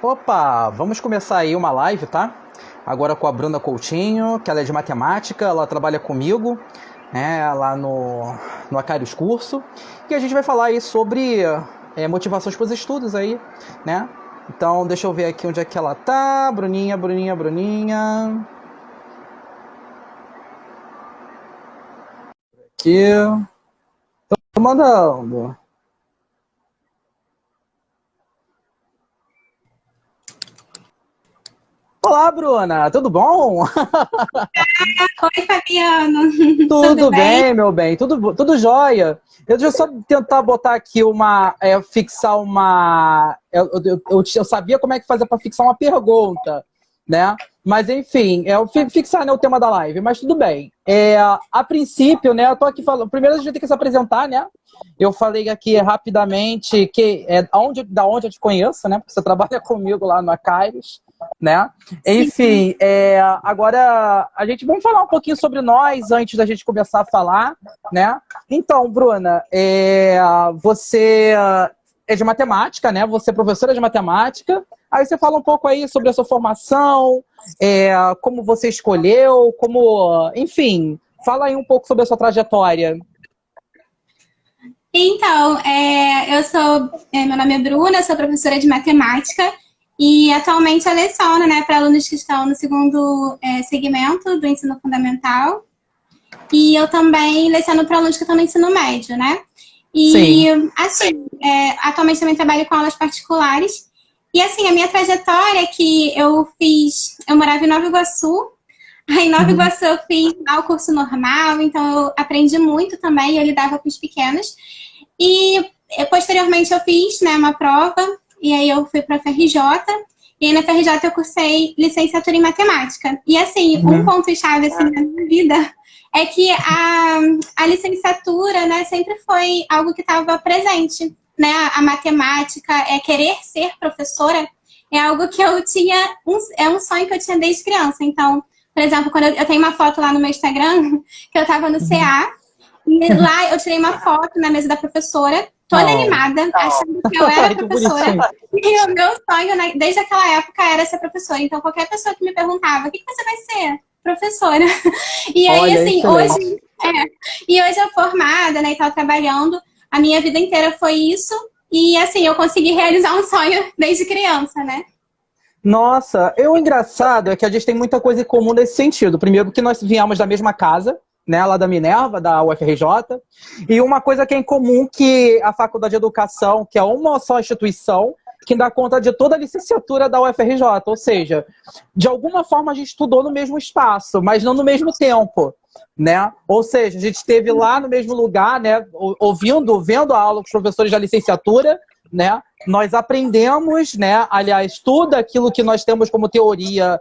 Opa, vamos começar aí uma live, tá? Agora com a Bruna Coutinho, que ela é de matemática, ela trabalha comigo, né, lá no Acários Curso. E a gente vai falar aí sobre motivações para os estudos aí, né? Então, deixa eu ver aqui onde é que ela tá. Bruninha. Aqui. Tô mandando. Olá, Bruna, tudo bom? Oi, Fabiano. Tudo Tudo bem? bem, meu bem, tudo jóia. Deixa eu só tentar botar aqui fixar uma. Eu sabia como é que fazia para fixar uma pergunta, né? Mas enfim, fixar, né, o tema da live, mas tudo bem. A princípio, né, eu tô aqui falando. Primeiro a gente tem que se apresentar, né? Eu falei aqui rapidamente da onde eu te conheço, né? Porque você trabalha comigo lá no Acairos, né? Sim. Enfim, agora vamos falar um pouquinho sobre nós antes da gente começar a falar, né? Então, Bruna, você é de matemática, né? Você é professora de matemática. Aí você fala um pouco aí sobre a sua formação, como você escolheu, enfim, fala aí um pouco sobre a sua trajetória. Então, meu nome é Bruna, sou professora de matemática e atualmente eu leciono, né, para alunos que estão no segundo segmento do ensino fundamental e eu também leciono para alunos que estão no ensino médio, né? E, Sim. assim, atualmente também trabalho com aulas particulares. E, assim, a minha trajetória é que eu morava em Nova Iguaçu. Aí, em Nova Uhum. Iguaçu, eu fiz lá o curso normal, então eu aprendi muito também, eu lidava com os pequenos. E, posteriormente, eu fiz, né, uma prova, e aí eu fui para a FRJ, e aí na FRJ eu cursei licenciatura em matemática. E, assim, um Uhum. ponto-chave, assim, na minha vida é que a licenciatura, né, sempre foi algo que estava presente, né? A matemática, querer ser professora, é algo que eu tinha, é um sonho que eu tinha desde criança. Então, por exemplo, quando eu tenho uma foto lá no meu Instagram, que eu estava no Uhum. CA, e lá eu tirei uma foto na mesa da professora, toda Oh. animada, achando que eu era Ai, que professora. bonitinho. E o meu sonho, né, desde aquela época, era ser professora. Então, qualquer pessoa que me perguntava, o que você vai ser? Professora. E aí, Olha, assim, excelente. hoje eu formada, né, e tal, trabalhando, a minha vida inteira foi isso. E, assim, eu consegui realizar um sonho desde criança, né? Nossa, o engraçado é que a gente tem muita coisa em comum nesse sentido. Primeiro que nós viemos da mesma casa, né, lá da Minerva, da UFRJ, e uma coisa que é em comum que a Faculdade de Educação, que é uma só instituição, que dá conta de toda a licenciatura da UFRJ, ou seja, de alguma forma a gente estudou no mesmo espaço, mas não no mesmo tempo, né? Ou seja, a gente esteve lá no mesmo lugar, né, vendo a aula com os professores da licenciatura, né? Nós aprendemos, né? Aliás, tudo aquilo que nós temos como teoria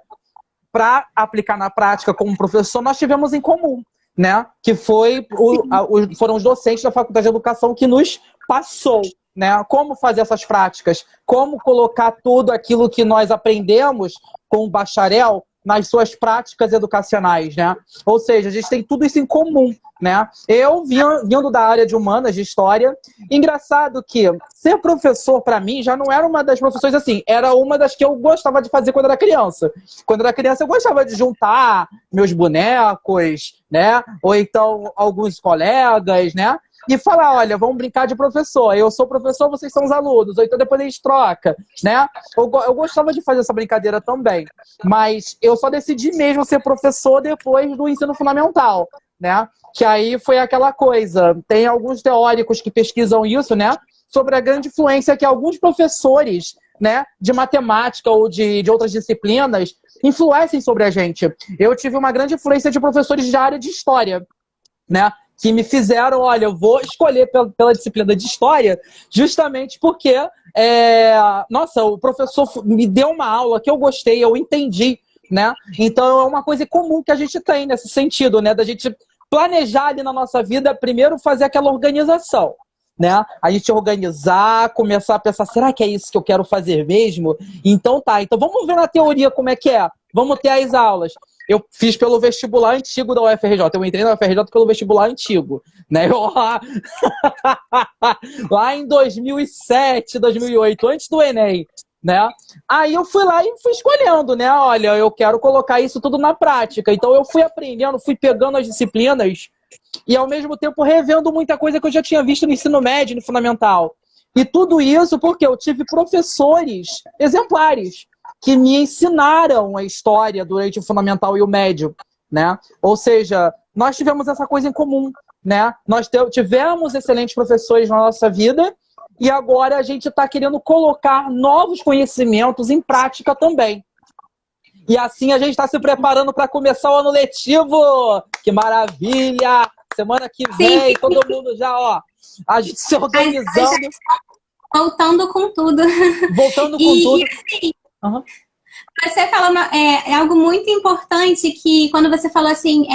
para aplicar na prática como professor, nós tivemos em comum, né? Que foram os docentes da Faculdade de Educação que nos passou, né? Como fazer essas práticas, como colocar tudo aquilo que nós aprendemos com o bacharel nas suas práticas educacionais, né? Ou seja, a gente tem tudo isso em comum, né? Eu vindo da área de humanas, de história, engraçado que ser professor para mim já não era uma das profissões assim, era uma das que eu gostava de fazer quando era criança. Quando era criança eu gostava de juntar meus bonecos, né? Ou então alguns colegas, né? E falar, olha, vamos brincar de professor. Eu sou professor, vocês são os alunos. Ou então depois a gente troca, né? Eu gostava de fazer essa brincadeira também. Mas eu só decidi mesmo ser professor depois do ensino fundamental, né? Que aí foi aquela coisa. Tem alguns teóricos que pesquisam isso, né? Sobre a grande influência que alguns professores, né, de matemática ou de outras disciplinas influencem sobre a gente. Eu tive uma grande influência de professores de área de história, né? Que me fizeram, olha, eu vou escolher pela disciplina de história justamente porque, nossa, o professor me deu uma aula que eu gostei, eu entendi, né? Então é uma coisa comum que a gente tem nesse sentido, né? Da gente planejar ali na nossa vida, primeiro fazer aquela organização, né? A gente organizar, começar a pensar, será que é isso que eu quero fazer mesmo? Então tá, então vamos ver na teoria como é que é. Vamos ter as aulas. Eu fiz pelo vestibular antigo da UFRJ. Eu entrei na UFRJ pelo vestibular antigo, né? Lá em 2007, 2008, antes do Enem. né? Aí eu fui lá e fui escolhendo, né? Olha, eu quero colocar isso tudo na prática. Então eu fui aprendendo, fui pegando as disciplinas e ao mesmo tempo revendo muita coisa que eu já tinha visto no ensino médio, no fundamental. E tudo isso porque eu tive professores exemplares que me ensinaram a história durante o fundamental e o médio, né? Ou seja, nós tivemos essa coisa em comum, né? Nós tivemos excelentes professores na nossa vida e agora a gente está querendo colocar novos conhecimentos em prática também. E assim a gente está se preparando para começar o ano letivo. Que maravilha! Semana que vem, todo mundo já, ó, a gente se organizando. Voltando com tudo. Voltando com tudo. Assim, você falou algo muito importante que quando você falou assim,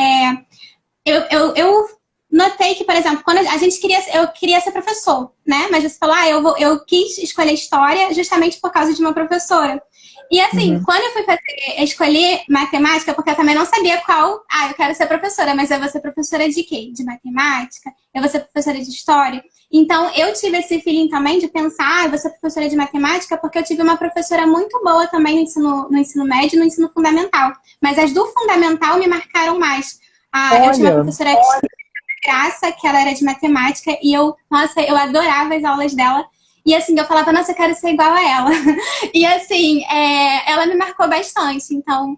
eu notei que, por exemplo, quando a gente eu queria ser professor, né? Mas você falou, eu quis escolher história justamente por causa de uma professora. E assim, quando eu fui escolher matemática, porque eu também não sabia qual, eu quero ser professora, mas eu vou ser professora de quê? De matemática? Eu vou ser professora de história? Então, eu tive esse feeling também de pensar, eu vou ser professora de matemática, porque eu tive uma professora muito boa também no ensino médio e no ensino fundamental. Mas as do fundamental me marcaram mais. Eu tinha uma professora Graça, que ela era de matemática, e eu adorava as aulas dela. E assim, eu falava, nossa, eu quero ser igual a ela. E assim, ela me marcou bastante. Então,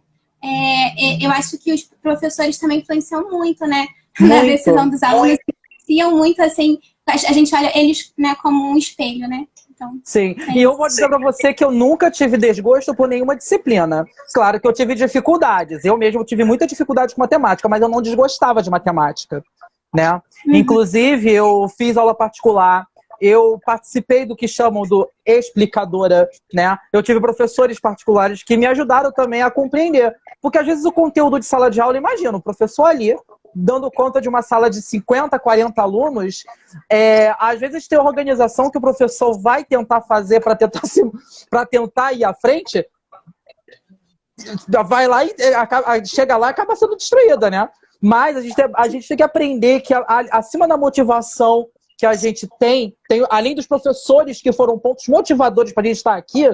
eu acho que os professores também influenciam muito, né? Na decisão dos alunos. Influenciam muito, assim, a gente olha eles, né, como um espelho, né? Então, sim, e eu vou dizer pra você que eu nunca tive desgosto por nenhuma disciplina. Claro que eu tive dificuldades. Eu mesmo tive muita dificuldade com matemática, mas eu não desgostava de matemática, né? Inclusive, eu fiz aula particular. Eu participei do que chamam do explicadora, né? Eu tive professores particulares que me ajudaram também a compreender. Porque às vezes o conteúdo de sala de aula, imagina, o professor ali, dando conta de uma sala de 50, 40 alunos, às vezes tem organização que o professor vai tentar fazer para tentar ir à frente, vai lá e chega lá e acaba sendo destruída, né? Mas a gente tem que aprender que acima da motivação que a gente tem, além dos professores que foram pontos motivadores para a gente estar aqui,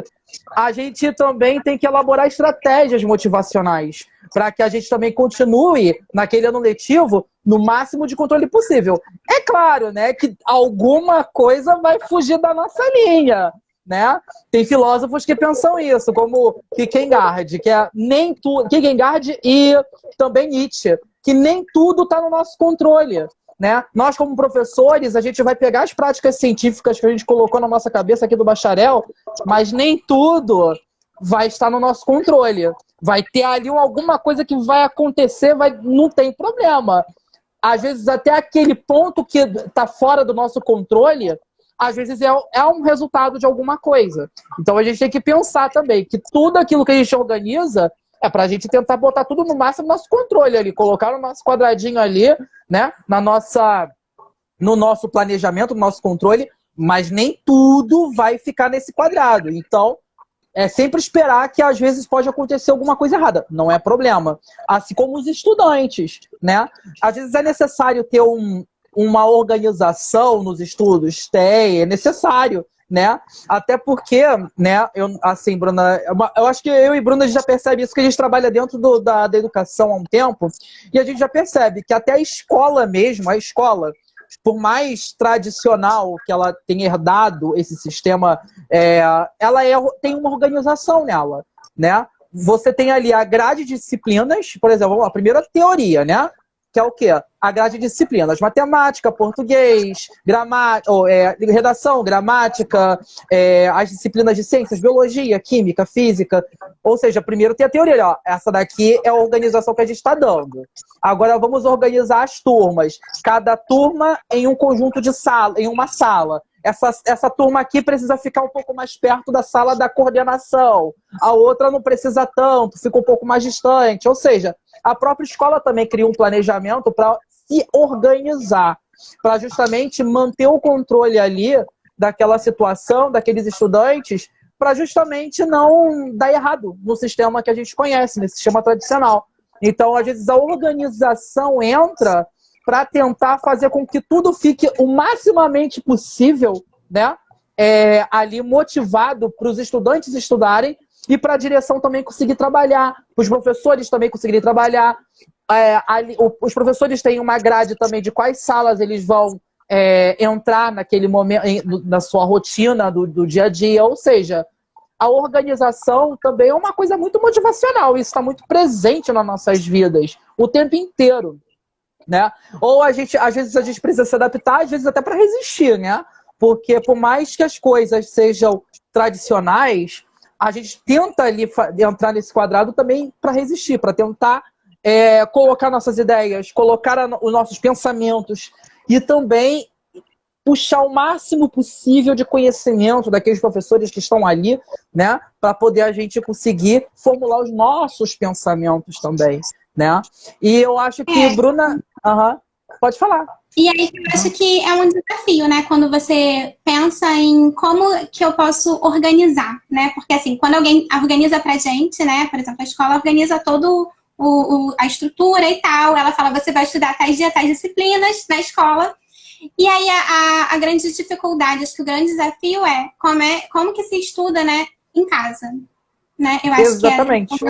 a gente também tem que elaborar estratégias motivacionais para que a gente também continue naquele ano letivo no máximo de controle possível. É claro, né, que alguma coisa vai fugir da nossa linha, né? Tem filósofos que pensam isso, como Kierkegaard, Kierkegaard e também Nietzsche, que nem tudo está no nosso controle. Né? Nós, como professores, a gente vai pegar as práticas científicas que a gente colocou na nossa cabeça aqui do bacharel, mas nem tudo vai estar no nosso controle. Vai ter ali alguma coisa que vai acontecer, não tem problema. Às vezes, até aquele ponto que está fora do nosso controle, às vezes é um resultado de alguma coisa. Então, a gente tem que pensar também que tudo aquilo que a gente organiza é para a gente tentar botar tudo no máximo nosso controle ali, colocar no nosso quadradinho ali, né? No nosso planejamento, no nosso controle, mas nem tudo vai ficar nesse quadrado. Então, é sempre esperar que às vezes pode acontecer alguma coisa errada. Não é problema. Assim como os estudantes, né? Às vezes é necessário ter uma organização nos estudos. É necessário. Né? Até porque, né, assim, Bruna, eu acho que eu e Bruna já percebe isso, que a gente trabalha dentro da educação há um tempo, e a gente já percebe que até a escola mesmo, por mais tradicional que ela tenha herdado esse sistema, ela tem uma organização nela, né? Você tem ali a grade de disciplinas, por exemplo, a primeira teoria, né? Que é o quê? A grade de disciplinas. Matemática, português, redação, gramática, as disciplinas de ciências, biologia, química, física. Ou seja, primeiro tem a teoria. Ó, essa daqui é a organização que a gente está dando. Agora vamos organizar as turmas. Cada turma em um conjunto de sala, em uma sala. Essa turma aqui precisa ficar um pouco mais perto da sala da coordenação. A outra não precisa tanto, fica um pouco mais distante. Ou seja, a própria escola também cria um planejamento para se organizar, para justamente manter o controle ali daquela situação, daqueles estudantes, para justamente não dar errado no sistema que a gente conhece, nesse sistema tradicional. Então, às vezes, a organização entra para tentar fazer com que tudo fique o maximamente possível, né, ali motivado para os estudantes estudarem e para a direção também conseguir trabalhar, para os professores também conseguirem trabalhar. Os professores têm uma grade também de quais salas eles vão entrar naquele momento, na sua rotina do dia a dia, ou seja, a organização também é uma coisa muito motivacional, isso está muito presente nas nossas vidas, o tempo inteiro, né? Ou às vezes a gente precisa se adaptar, às vezes até para resistir, né? Porque por mais que as coisas sejam tradicionais, a gente tenta ali entrar nesse quadrado também para resistir, para tentar colocar nossas ideias, colocar os nossos pensamentos e também puxar o máximo possível de conhecimento daqueles professores que estão ali, né, para poder a gente conseguir formular os nossos pensamentos também, né? E eu acho que, Bruna... pode falar. E aí eu acho que é um desafio, né? Quando você pensa em como que eu posso organizar, né? Porque assim, quando alguém organiza pra gente, né? Por exemplo, a escola organiza todo a estrutura e tal. Ela fala, você vai estudar tais dias, tais disciplinas na escola. E aí a grande dificuldade, acho que o grande desafio é como que se estuda, né? Em casa, né? Eu acho Exatamente. que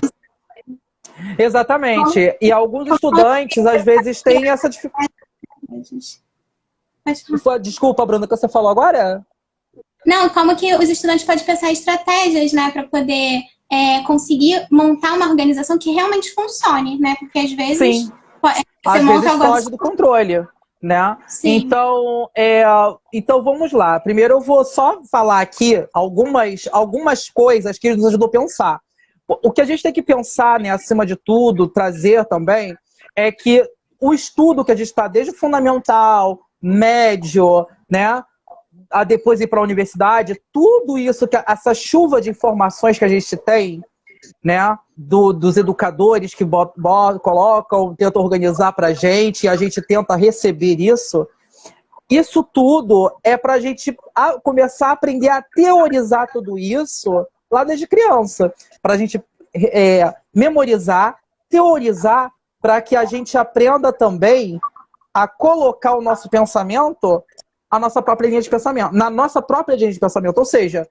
Exatamente. E alguns estudantes, às vezes, têm essa dificuldade. Desculpa, Bruna, o que você falou agora? Não, como que os estudantes podem pensar estratégias, né, para poder conseguir montar uma organização que realmente funcione, né? Porque às vezes Sim. Às vezes foge do controle, né? Sim. Então vamos lá. Primeiro eu vou só falar aqui algumas coisas que nos ajudou a pensar. O que a gente tem que pensar, né, acima de tudo, trazer também, é que o estudo que a gente está desde o fundamental, médio, né, a depois ir para a universidade, tudo isso, essa chuva de informações que a gente tem, né, dos educadores que colocam, tentam organizar para a gente tenta receber isso tudo é para a gente começar a aprender a teorizar tudo isso lá desde criança, para a gente memorizar, teorizar, para que a gente aprenda também a colocar o nosso pensamento, a nossa própria linha de pensamento, na nossa própria linha de pensamento. Ou seja,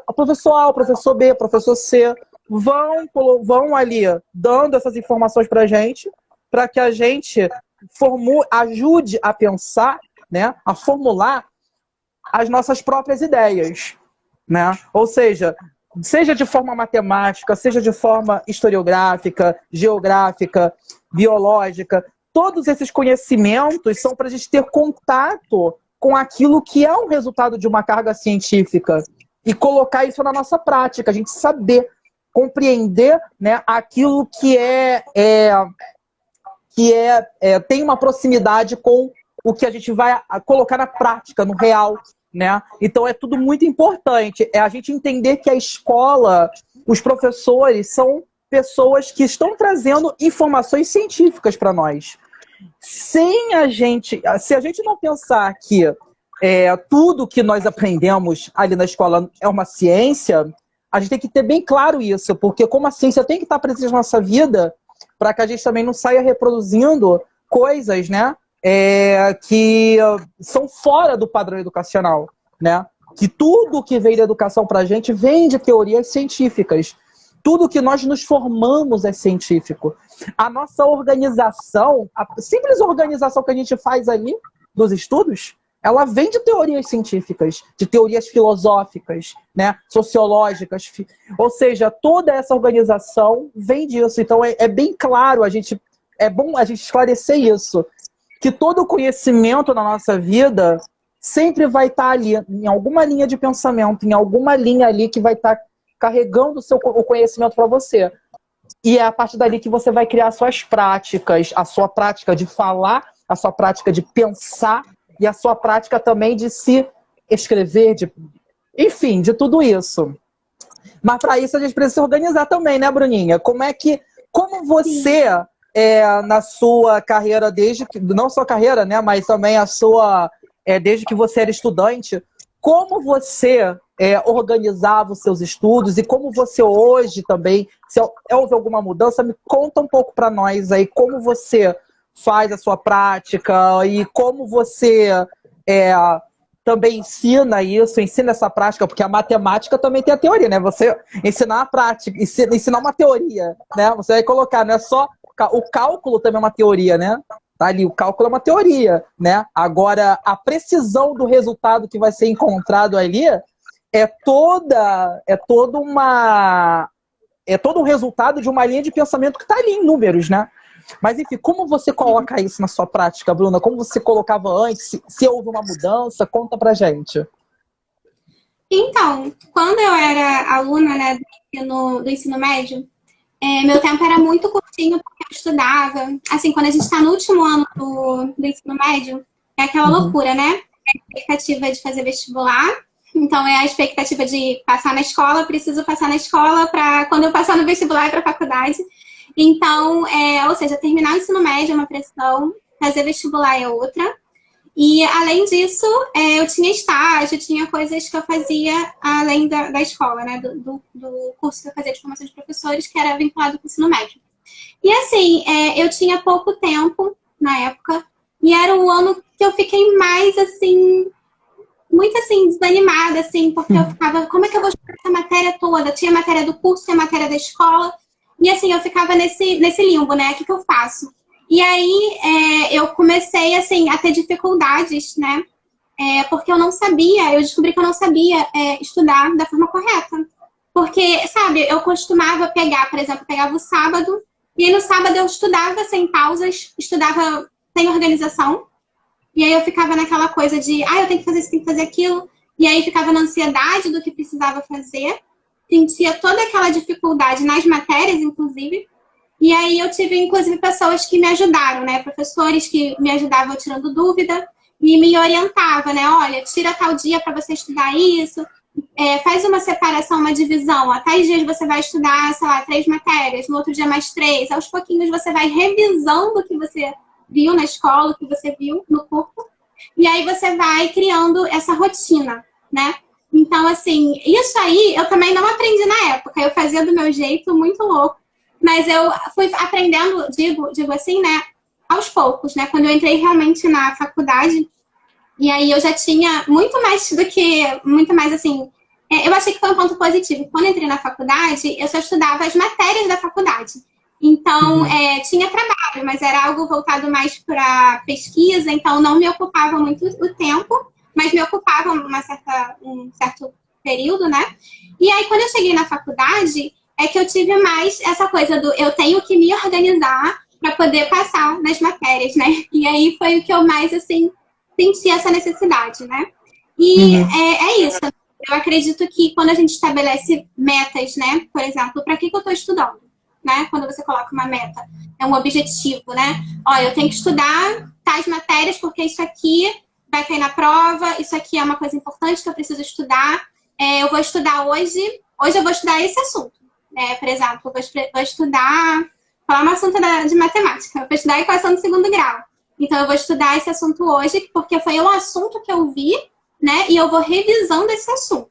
o professor A, o professor B, o professor C vão ali dando essas informações para que a gente ajude a pensar, né, a formular as nossas próprias ideias, né? Ou seja de forma matemática, seja de forma historiográfica, geográfica, biológica, todos esses conhecimentos são para a gente ter contato com aquilo que é um resultado de uma carga científica e colocar isso na nossa prática, a gente saber compreender, né, aquilo que tem uma proximidade com o que a gente vai colocar na prática, no real, né? Então é tudo muito importante. É a gente entender que a escola, os professores são pessoas que estão trazendo informações científicas para nós. Se a gente não pensar que tudo que nós aprendemos ali na escola é uma ciência, a gente tem que ter bem claro isso, porque como a ciência tem que estar presente na nossa vida, para que a gente também não saia reproduzindo coisas, né, que são fora do padrão educacional, né? Que tudo que vem da educação para a gente vem de teorias científicas. Tudo que nós nos formamos é científico. A nossa organização, a simples organização que a gente faz ali dos estudos, ela vem de teorias científicas, de teorias filosóficas, né, sociológicas. Ou seja, toda essa organização vem disso. Então é bem claro, é bom a gente esclarecer isso, que todo o conhecimento na nossa vida sempre vai estar ali, em alguma linha de pensamento, em alguma linha ali que vai estar carregando o conhecimento para você. E é a partir dali que você vai criar suas práticas, a sua prática de falar, a sua prática de pensar e a sua prática também de se escrever, enfim, de tudo isso. Mas para isso a gente precisa se organizar também, né, Bruninha? Como você, na sua carreira, não sua carreira, né, mas também desde que você era estudante, como você organizava os seus estudos e como você hoje também, se houve alguma mudança, me conta um pouco para nós aí, como você faz a sua prática e como você também ensina isso, ensina essa prática, porque a matemática também tem a teoria, né? Você ensinar a prática, ensinar uma teoria, né? Você vai colocar, não é só... O cálculo também é uma teoria, né? Tá ali, o cálculo é uma teoria, né? Agora, a precisão do resultado que vai ser encontrado ali é todo um resultado de uma linha de pensamento que está ali em números, né? Mas, enfim, como você coloca isso na sua prática, Bruna? Como você colocava antes? Se houve uma mudança? Conta pra gente. Então, quando eu era aluna, né, do ensino médio, meu tempo era muito curtinho porque eu estudava. Assim, quando a gente está no último ano do ensino médio, é aquela loucura, né? É a expectativa de fazer vestibular. Então, é a expectativa de passar na escola. Preciso passar na escola para quando eu passar no vestibular ir para a faculdade. Então, ou seja, terminar o ensino médio é uma pressão, fazer vestibular é outra. E, além disso, eu tinha estágio, tinha coisas que eu fazia além da escola, né? Do curso que eu fazia de formação de professores, que era vinculado com o ensino médio. E, assim, eu tinha pouco tempo na época, e era o ano que eu fiquei mais, assim, muito, assim, desanimada, assim, porque eu ficava, como é que eu vou estudar essa matéria toda? Tinha a matéria do curso, tinha a matéria da escola, e, assim, eu ficava nesse limbo, né? O que eu faço? E aí, eu comecei, assim, a ter dificuldades, né? Porque eu descobri que eu não sabia estudar da forma correta. Porque, sabe, eu costumava pegar, por exemplo, pegava o sábado, e aí no sábado eu estudava sem pausas, estudava sem organização, e aí eu ficava naquela coisa de, eu tenho que fazer isso, tenho que fazer aquilo, e aí ficava na ansiedade do que precisava fazer, sentia toda aquela dificuldade nas matérias, inclusive. E aí eu tive, inclusive, pessoas que me ajudaram, né? Professores que me ajudavam tirando dúvida e me orientavam, né? Olha, tira tal dia para você estudar isso, faz uma separação, uma divisão. A tais dias você vai estudar, sei lá, 3 matérias, no outro dia mais 3. Aos pouquinhos você vai revisando o que você viu na escola, o que você viu no curso. E aí você vai criando essa rotina, né? Então, assim, isso aí eu também não aprendi na época. Eu fazia do meu jeito, muito louco. Mas eu fui aprendendo, digo assim, né, aos poucos, né? Quando eu entrei realmente na faculdade, e aí eu já tinha muito mais assim, eu achei que foi um ponto positivo. Quando eu entrei na faculdade, eu só estudava as matérias da faculdade. Então, tinha trabalho, mas era algo voltado mais para pesquisa, então não me ocupava muito o tempo, mas me ocupava um certo período, né? E aí, quando eu cheguei na faculdade, é que eu tive mais essa coisa do eu tenho que me organizar para poder passar nas matérias, né? E aí foi o que eu mais, assim, senti essa necessidade, né? E é isso. Eu acredito que quando a gente estabelece metas, né? Por exemplo, para que eu estou estudando? Né? Quando você coloca uma meta, é um objetivo, né? Olha, eu tenho que estudar tais matérias porque isso aqui vai cair na prova, isso aqui é uma coisa importante que eu preciso estudar. Eu vou estudar hoje eu vou estudar esse assunto. Por exemplo, eu vou estudar, falar um assunto de matemática, eu vou estudar a equação do segundo grau. Então, eu vou estudar esse assunto hoje, porque foi um assunto que eu vi, né? E eu vou revisando esse assunto.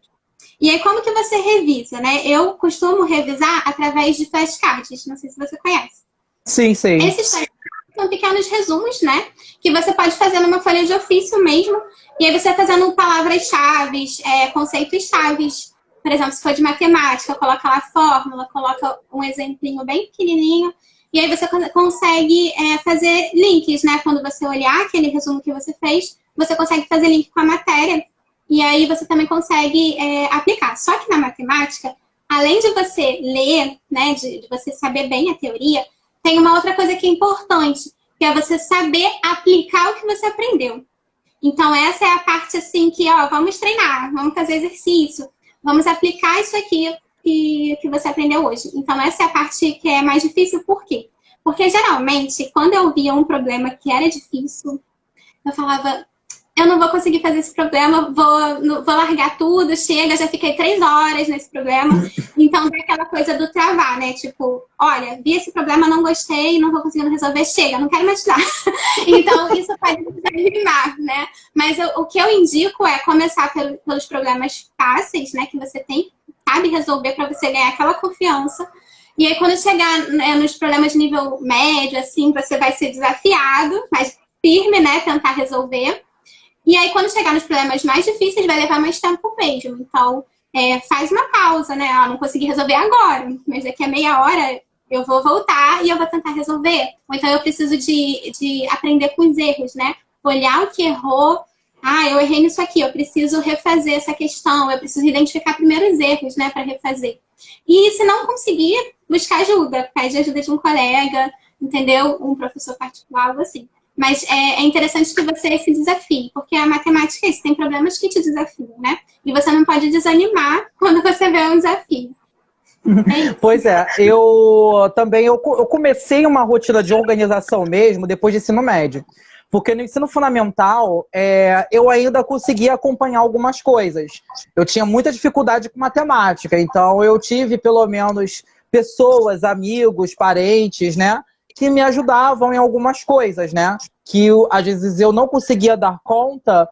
E aí, como que você revisa, né? Eu costumo revisar através de flashcards, não sei se você conhece. Sim, sim. Esses flashcards são pequenos resumos, né? Que você pode fazer numa folha de ofício mesmo. E aí, você vai fazendo palavras-chave, conceitos-chaves. Por exemplo, se for de matemática, coloca lá a fórmula, coloca um exemplinho bem pequenininho. E aí você consegue fazer links, né? Quando você olhar aquele resumo que você fez, você consegue fazer link com a matéria. E aí você também consegue aplicar. Só que na matemática, além de você ler, né? De você saber bem a teoria, tem uma outra coisa que é importante, que é você saber aplicar o que você aprendeu. Então, essa é a parte assim que, vamos treinar, vamos fazer exercício. Vamos aplicar isso aqui que você aprendeu hoje. Então, essa é a parte que é mais difícil. Por quê? Porque, geralmente, quando eu via um problema que era difícil, eu falava, eu não vou conseguir fazer esse problema, vou largar tudo, chega, já fiquei 3 horas nesse problema. Então, tem aquela coisa do travar, né? Tipo, olha, vi esse problema, não gostei, não tô conseguindo resolver, chega, não quero mais estudar. Então, isso pode desanimar, né? Mas o que eu indico é começar pelos problemas fáceis, né? Que você sabe resolver para você ganhar aquela confiança. E aí, quando chegar nos problemas de nível médio, assim, você vai ser desafiado, mas firme, né? Tentar resolver. E aí, quando chegar nos problemas mais difíceis, vai levar mais tempo mesmo. Então, faz uma pausa, né? Não consegui resolver agora, mas daqui a meia hora eu vou voltar e eu vou tentar resolver. Ou então eu preciso de aprender com os erros, né? Olhar o que errou. Eu errei nisso aqui, eu preciso refazer essa questão, eu preciso identificar primeiro os erros, né, para refazer. E se não conseguir, buscar ajuda, pede ajuda de um colega, entendeu? Um professor particular, algo assim. Mas é interessante que você se desafie, porque a matemática é isso, tem problemas que te desafiam, né? E você não pode desanimar quando você vê um desafio. Pois é, eu comecei uma rotina de organização mesmo depois do ensino médio. Porque no ensino fundamental, eu ainda conseguia acompanhar algumas coisas. Eu tinha muita dificuldade com matemática, então eu tive pelo menos pessoas, amigos, parentes, né, que me ajudavam em algumas coisas, né? Que às vezes eu não conseguia dar conta,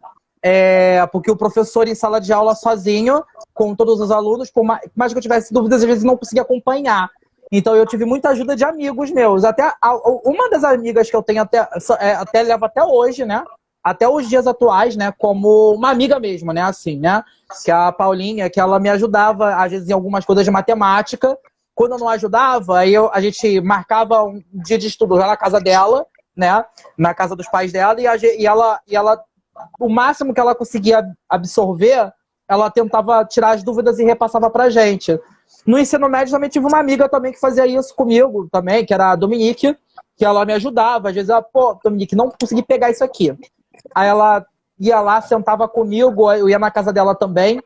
porque o professor em sala de aula sozinho, com todos os alunos, por mais que eu tivesse dúvidas, às vezes não conseguia acompanhar. Então eu tive muita ajuda de amigos meus. Até uma das amigas que eu tenho até levo até hoje, né? Até os dias atuais, né? Como uma amiga mesmo, né? Assim, né? Que é a Paulinha, que ela me ajudava, às vezes, em algumas coisas de matemática. Quando eu não ajudava, a gente marcava um dia de estudo lá na casa dela, né? Na casa dos pais dela, e ela, o máximo que ela conseguia absorver, ela tentava tirar as dúvidas e repassava pra gente. No ensino médio também tive uma amiga também que fazia isso comigo também, que era a Dominique, que ela me ajudava. Às vezes ela, Dominique, não consegui pegar isso aqui. Aí ela ia lá, sentava comigo, eu ia na casa dela também,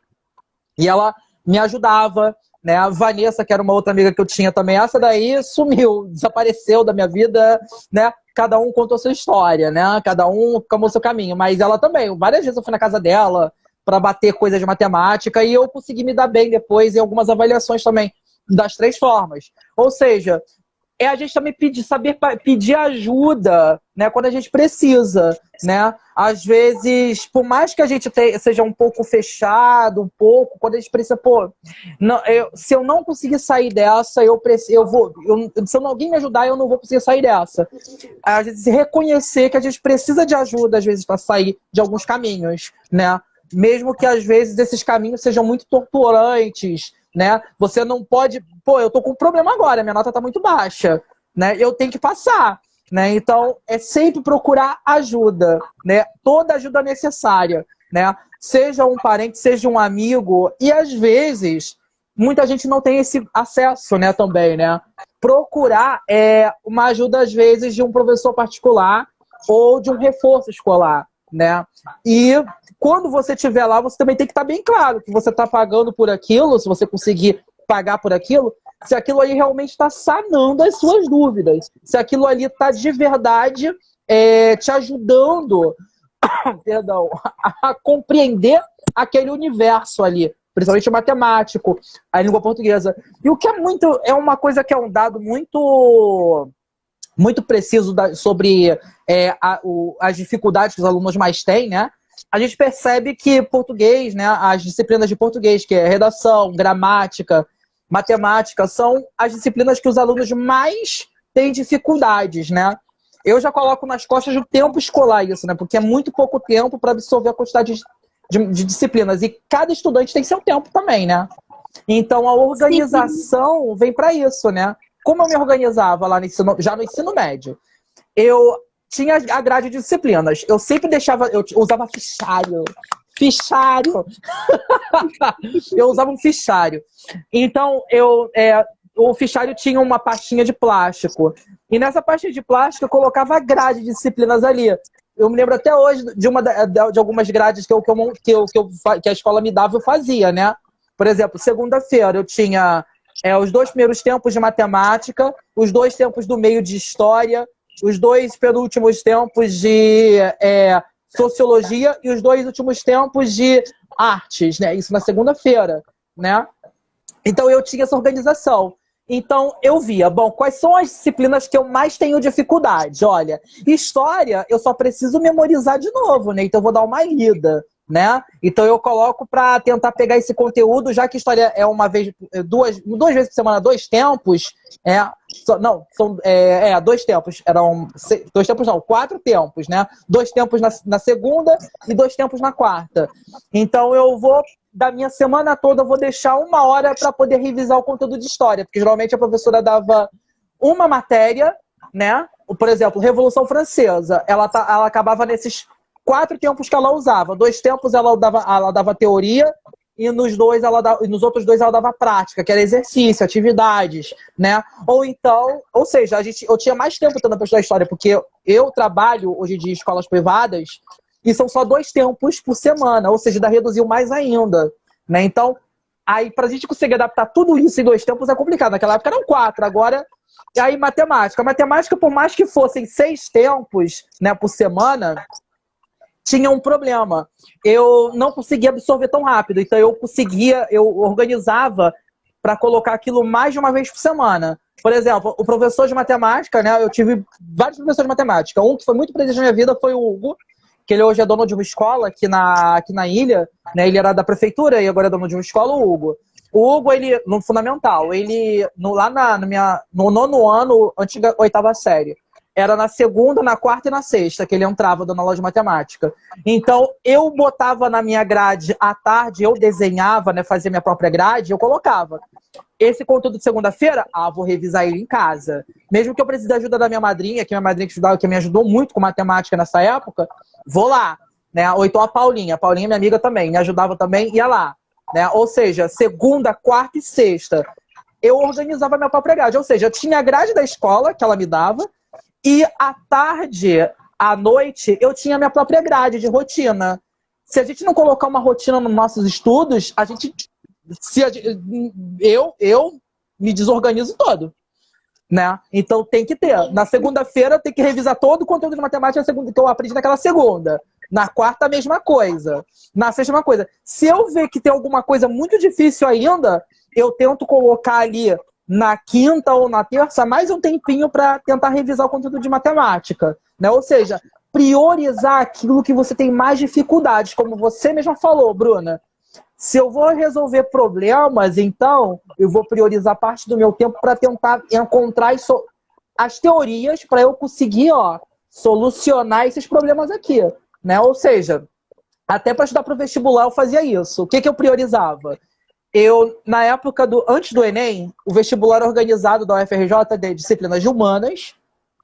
e ela me ajudava, né? A Vanessa, que era uma outra amiga que eu tinha também, essa daí sumiu, desapareceu da minha vida, né? Cada um contou sua história, né? Cada um tomou seu caminho. Mas ela também, várias vezes eu fui na casa dela para bater coisas de matemática e eu consegui me dar bem depois em algumas avaliações também, das 3 formas. Ou seja, a gente também saber pedir ajuda, né, quando a gente precisa, né? Às vezes, por mais que a gente seja um pouco fechado, quando a gente precisa, se eu não conseguir sair dessa, se alguém me ajudar, eu não vou conseguir sair dessa. Às vezes, reconhecer que a gente precisa de ajuda, às vezes, para sair de alguns caminhos, né? Mesmo que, às vezes, esses caminhos sejam muito torturantes, né? Você não pode... eu tô com um problema agora, minha nota tá muito baixa, né? Eu tenho que passar, né? Então, é sempre procurar ajuda, né? Toda ajuda necessária, né? Seja um parente, seja um amigo. E, às vezes, muita gente não tem esse acesso, né? Também, né? Procurar uma ajuda, às vezes, de um professor particular ou de um reforço escolar, né? E quando você estiver lá, você também tem que estar bem claro que você está pagando por aquilo, se você conseguir pagar por aquilo, se aquilo ali realmente está sanando as suas dúvidas, se aquilo ali está de verdade te ajudando perdão, a compreender aquele universo ali, principalmente o matemático, a língua portuguesa. E o que é uma coisa que é um dado muito preciso sobre as dificuldades que os alunos mais têm, né? A gente percebe que português, né, as disciplinas de português, que é redação, gramática, matemática, são as disciplinas que os alunos mais têm dificuldades, né? Eu já coloco nas costas do tempo escolar isso, né? Porque é muito pouco tempo para absorver a quantidade de disciplinas. E cada estudante tem seu tempo também, né? Então a organização vem para isso, né? Como eu me organizava lá já no ensino médio? Eu tinha a grade de disciplinas. Eu sempre eu usava fichário. Fichário! Eu usava um fichário. Então, o fichário tinha uma pastinha de plástico. E nessa pastinha de plástico eu colocava a grade de disciplinas ali. Eu me lembro até hoje de algumas grades que a escola me dava, eu fazia, né? Por exemplo, segunda-feira eu tinha os 2 primeiros tempos de matemática, os 2 tempos do meio de história, os 2 penúltimos tempos de sociologia e os 2 últimos tempos de artes, né? Isso na segunda-feira, né? Então eu tinha essa organização. Então eu via, quais são as disciplinas que eu mais tenho dificuldade? Olha, história eu só preciso memorizar de novo, né? Então eu vou dar uma lida, né? Então eu coloco para tentar pegar esse conteúdo, já que história é uma vez, duas vezes por semana, 2 tempos, são 2 tempos, 2 tempos não, 4 tempos, né? 2 tempos na segunda e 2 tempos na quarta. Então eu vou, da minha semana toda, eu vou deixar 1 hora para poder revisar o conteúdo de história, porque geralmente a professora dava uma matéria, né? Por exemplo, Revolução Francesa, ela acabava nesses 4 tempos que ela usava. 2 tempos ela dava teoria e nos nos outros 2 ela dava prática, que era exercício, atividades, né? Ou seja, eu tinha mais tempo tentando para estudar história, porque eu trabalho hoje em dia em escolas privadas e são só 2 tempos por semana, ou seja, ainda reduziu mais ainda, né? Então, aí pra gente conseguir adaptar tudo isso em 2 tempos é complicado. Naquela época eram 4, agora... E aí, matemática. Matemática, por mais que fossem 6 tempos, né, por semana, tinha um problema. Eu não conseguia absorver tão rápido. Então, eu organizava para colocar aquilo mais de uma vez por semana. Por exemplo, o professor de matemática, né? Eu tive vários professores de matemática. Um que foi muito presente na minha vida foi o Hugo, que ele hoje é dono de uma escola aqui na ilha, né? Ele era da prefeitura e agora é dono de uma escola, o Hugo. O Hugo, ele, no fundamental, ele, lá no 9º ano, antiga 8ª série, era na segunda, na quarta e na sexta que ele entrava dando aula de matemática. Então, eu botava na minha grade à tarde, eu desenhava, né, fazia minha própria grade, eu colocava. Esse conteúdo de segunda-feira, vou revisar ele em casa. Mesmo que eu precise da ajuda da minha madrinha, que me ajudou muito com matemática nessa época, vou lá, né? Ou então a Paulinha. A Paulinha, minha amiga também, me ajudava também, ia lá. Né? Ou seja, segunda, quarta e sexta, eu organizava minha própria grade. Ou seja, eu tinha a grade da escola, que ela me dava, e à tarde, à noite, eu tinha a minha própria grade de rotina. Se a gente não colocar uma rotina nos nossos estudos, eu me desorganizo todo. Né? Então tem que ter. Na segunda-feira tem que revisar todo o conteúdo de matemática que eu aprendi naquela segunda. Na quarta, a mesma coisa. Na sexta, a mesma coisa. Se eu ver que tem alguma coisa muito difícil ainda, eu tento colocar ali na quinta ou na terça mais um tempinho para tentar revisar o conteúdo de matemática. Né? Ou seja, priorizar aquilo que você tem mais dificuldades, como você mesma falou, Bruna. Se eu vou resolver problemas, então eu vou priorizar parte do meu tempo para tentar encontrar as teorias para eu conseguir solucionar esses problemas aqui. Né? Ou seja, até para estudar para o vestibular eu fazia isso. O que eu priorizava? Na época antes do Enem, o vestibular era organizado da UFRJ de disciplinas de humanas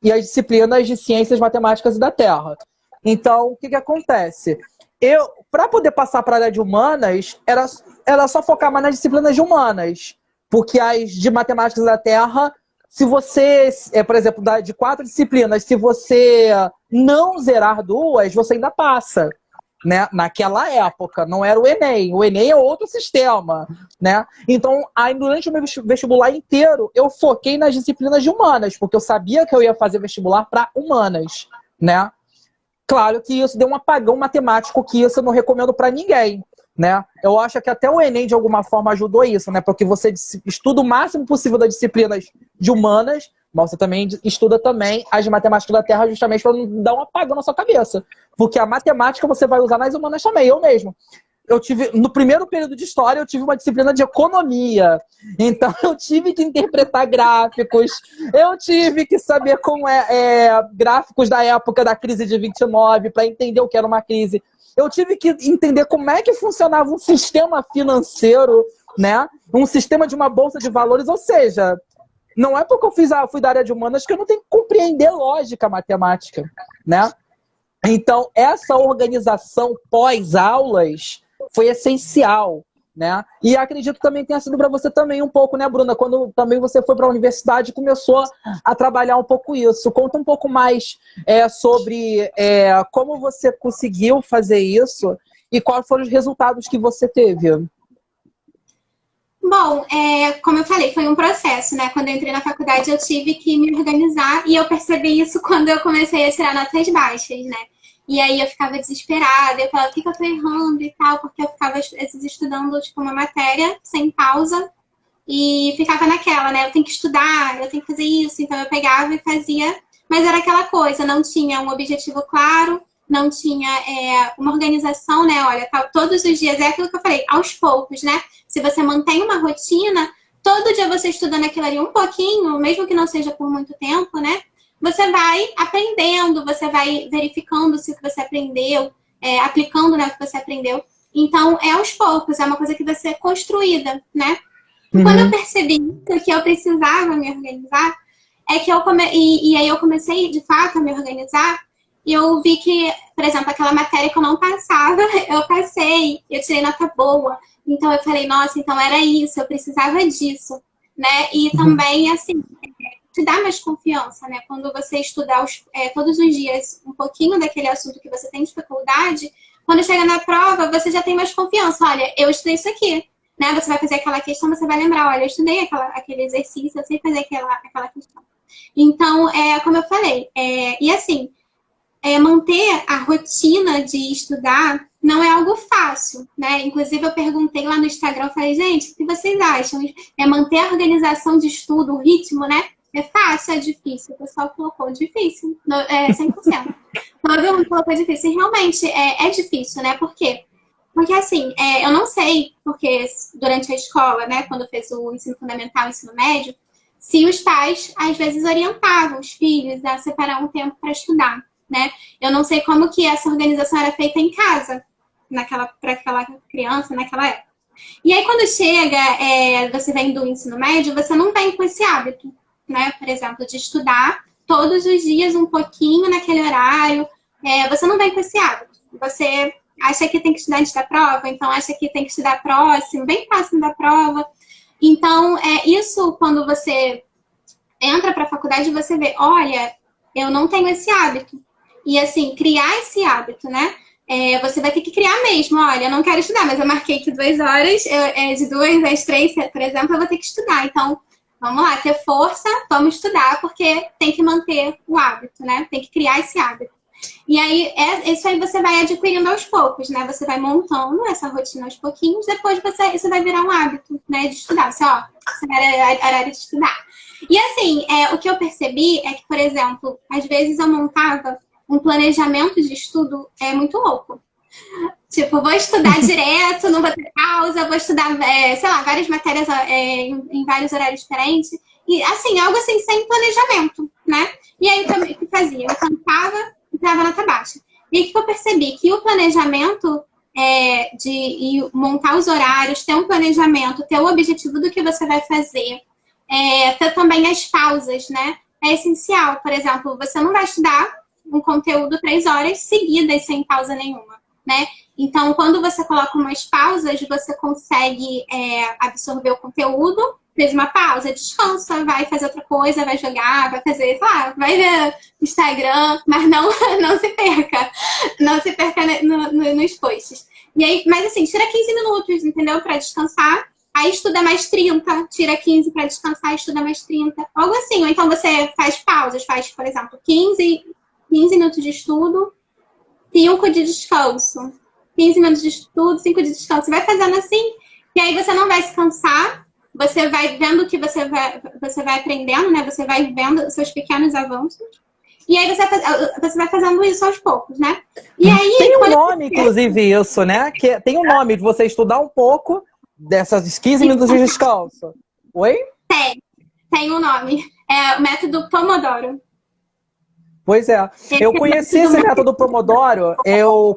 e as disciplinas de ciências, matemáticas e da Terra. Então, o que acontece? Para poder passar para a área de humanas, era só focar mais nas disciplinas de humanas. Porque as de matemáticas da Terra, se você, por exemplo, de 4 disciplinas, se você não zerar 2, você ainda passa. Né? Naquela época, não era o Enem. O Enem é outro sistema. Né? Então, aí, durante o meu vestibular inteiro, eu foquei nas disciplinas de humanas, porque eu sabia que eu ia fazer vestibular para humanas. Né? Claro que isso deu um apagão matemático, que isso eu não recomendo para ninguém, né? Eu acho que até o Enem, de alguma forma, ajudou isso, né? Porque você estuda o máximo possível das disciplinas de humanas, mas você também estuda também as de matemática da Terra, justamente para não dar um apagão na sua cabeça. Porque a matemática você vai usar nas humanas também, eu mesmo. No primeiro período de história, eu tive uma disciplina de economia. Então, eu tive que interpretar gráficos, eu tive que saber como gráficos da época da crise de 29, para entender o que era uma crise. Eu tive que entender como é que funcionava um sistema financeiro, né? Um sistema de uma bolsa de valores. Ou seja, não é porque eu fui da área de humanas que eu não tenho que compreender lógica matemática, né? Então, essa organização pós-aulas foi essencial, né? E acredito que também tenha sido para você também um pouco, né, Bruna? Quando também você foi para a universidade e começou a trabalhar um pouco isso. Conta um pouco mais sobre como você conseguiu fazer isso e quais foram os resultados que você teve. Bom, como eu falei, foi um processo, né? Quando eu entrei na faculdade, eu tive que me organizar e eu percebi isso quando eu comecei a tirar notas baixas, né? E aí eu ficava desesperada, eu falava, o que eu tô errando e tal, porque eu ficava às vezes estudando, tipo, uma matéria sem pausa e ficava naquela, né? Eu tenho que estudar, eu tenho que fazer isso. Então eu pegava e fazia, mas era aquela coisa, não tinha um objetivo claro, não tinha uma organização, né? Olha, todos os dias, é aquilo que eu falei, aos poucos, né? Se você mantém uma rotina, todo dia você estudando aquilo ali um pouquinho, mesmo que não seja por muito tempo, né? Você vai aprendendo, você vai verificando se o que você aprendeu, aplicando, né, o que você aprendeu. Então, é aos poucos, é uma coisa que vai ser construída, né? E quando eu percebi que eu precisava me organizar, é que e aí eu comecei, de fato, a me organizar, e eu vi que, por exemplo, aquela matéria que eu não passava, eu passei, eu tirei nota boa. Então, eu falei, nossa, então era isso, eu precisava disso, né? E também, assim, te dá mais confiança, né? Quando você estuda todos os dias um pouquinho daquele assunto que você tem dificuldade, quando chega na prova, você já tem mais confiança. Olha, eu estudei isso aqui, né? Você vai fazer aquela questão, você vai lembrar, olha, eu estudei aquele exercício, eu sei fazer aquela questão. Então, como eu falei, e assim, manter a rotina de estudar não é algo fácil, né? Inclusive, eu perguntei lá no Instagram, eu falei, gente, o que vocês acham? Manter a organização de estudo, o ritmo, né? É fácil, é difícil? O pessoal colocou difícil, 100%. Todo mundo colocou difícil. E realmente é difícil, né? Por quê? Porque, assim, eu não sei, porque durante a escola, né, quando fez o ensino fundamental e o ensino médio, se os pais, às vezes, orientavam os filhos a separar um tempo para estudar, né? Eu não sei como que essa organização era feita em casa, para aquela criança, naquela época. E aí, quando chega, você vem do ensino médio, você não vem com esse hábito, né? Por exemplo, de estudar todos os dias um pouquinho naquele horário. Você não vem com esse hábito. Você acha que tem que estudar antes da prova, então acha que tem que estudar próximo, bem próximo da prova. Então, isso quando você entra para a faculdade, você vê, olha, eu não tenho esse hábito. E assim, criar esse hábito, né? Você vai ter que criar mesmo. Olha, eu não quero estudar, mas eu marquei que 2 horas, de 2 às 3, por exemplo, eu vou ter que estudar. Então, vamos lá, ter força, vamos estudar, porque tem que manter o hábito, né? Tem que criar esse hábito. E aí, isso aí você vai adquirindo aos poucos, né? Você vai montando essa rotina aos pouquinhos, depois isso vai virar um hábito, né? De estudar. Você, horário de estudar. E assim, o que eu percebi é que, por exemplo, às vezes eu montava um planejamento de estudo muito louco. Tipo, vou estudar direto, não vou ter pausa, vou estudar, sei lá, várias matérias em vários horários diferentes. E assim, algo assim, sem planejamento, né? E aí, o que fazia? Eu cantava e dava nota baixa. E aí, o que eu percebi? Que o planejamento de montar os horários, ter um planejamento, ter o objetivo do que você vai fazer, ter também as pausas, né? É essencial. Por exemplo, você não vai estudar um conteúdo 3 horas seguidas sem pausa nenhuma, né? Então, quando você coloca umas pausas, você consegue absorver o conteúdo, fez uma pausa, descansa, vai fazer outra coisa, vai jogar, vai fazer, sei lá, vai ver Instagram, mas não se perca. Não se perca nos posts. E aí, mas assim, tira 15 minutos, entendeu? Para descansar. Aí estuda mais 30, tira 15 para descansar, estuda mais 30. Algo assim. Ou então você faz pausas, faz, por exemplo, 15 minutos de estudo, 5 de descanso. 15 minutos de estudo, 5 de descanso. Você vai fazendo assim, e aí você não vai se cansar. Você vai vendo que você vai aprendendo, né? Você vai vendo seus pequenos avanços. E aí você vai fazendo isso aos poucos, né? E aí, tem um nome, inclusive, isso, né? Tem um nome de você estudar um pouco dessas 15 minutos de descanso. Oi? Tem um nome. É o método Pomodoro. Pois é. Eu conheci esse método Pomodoro, eu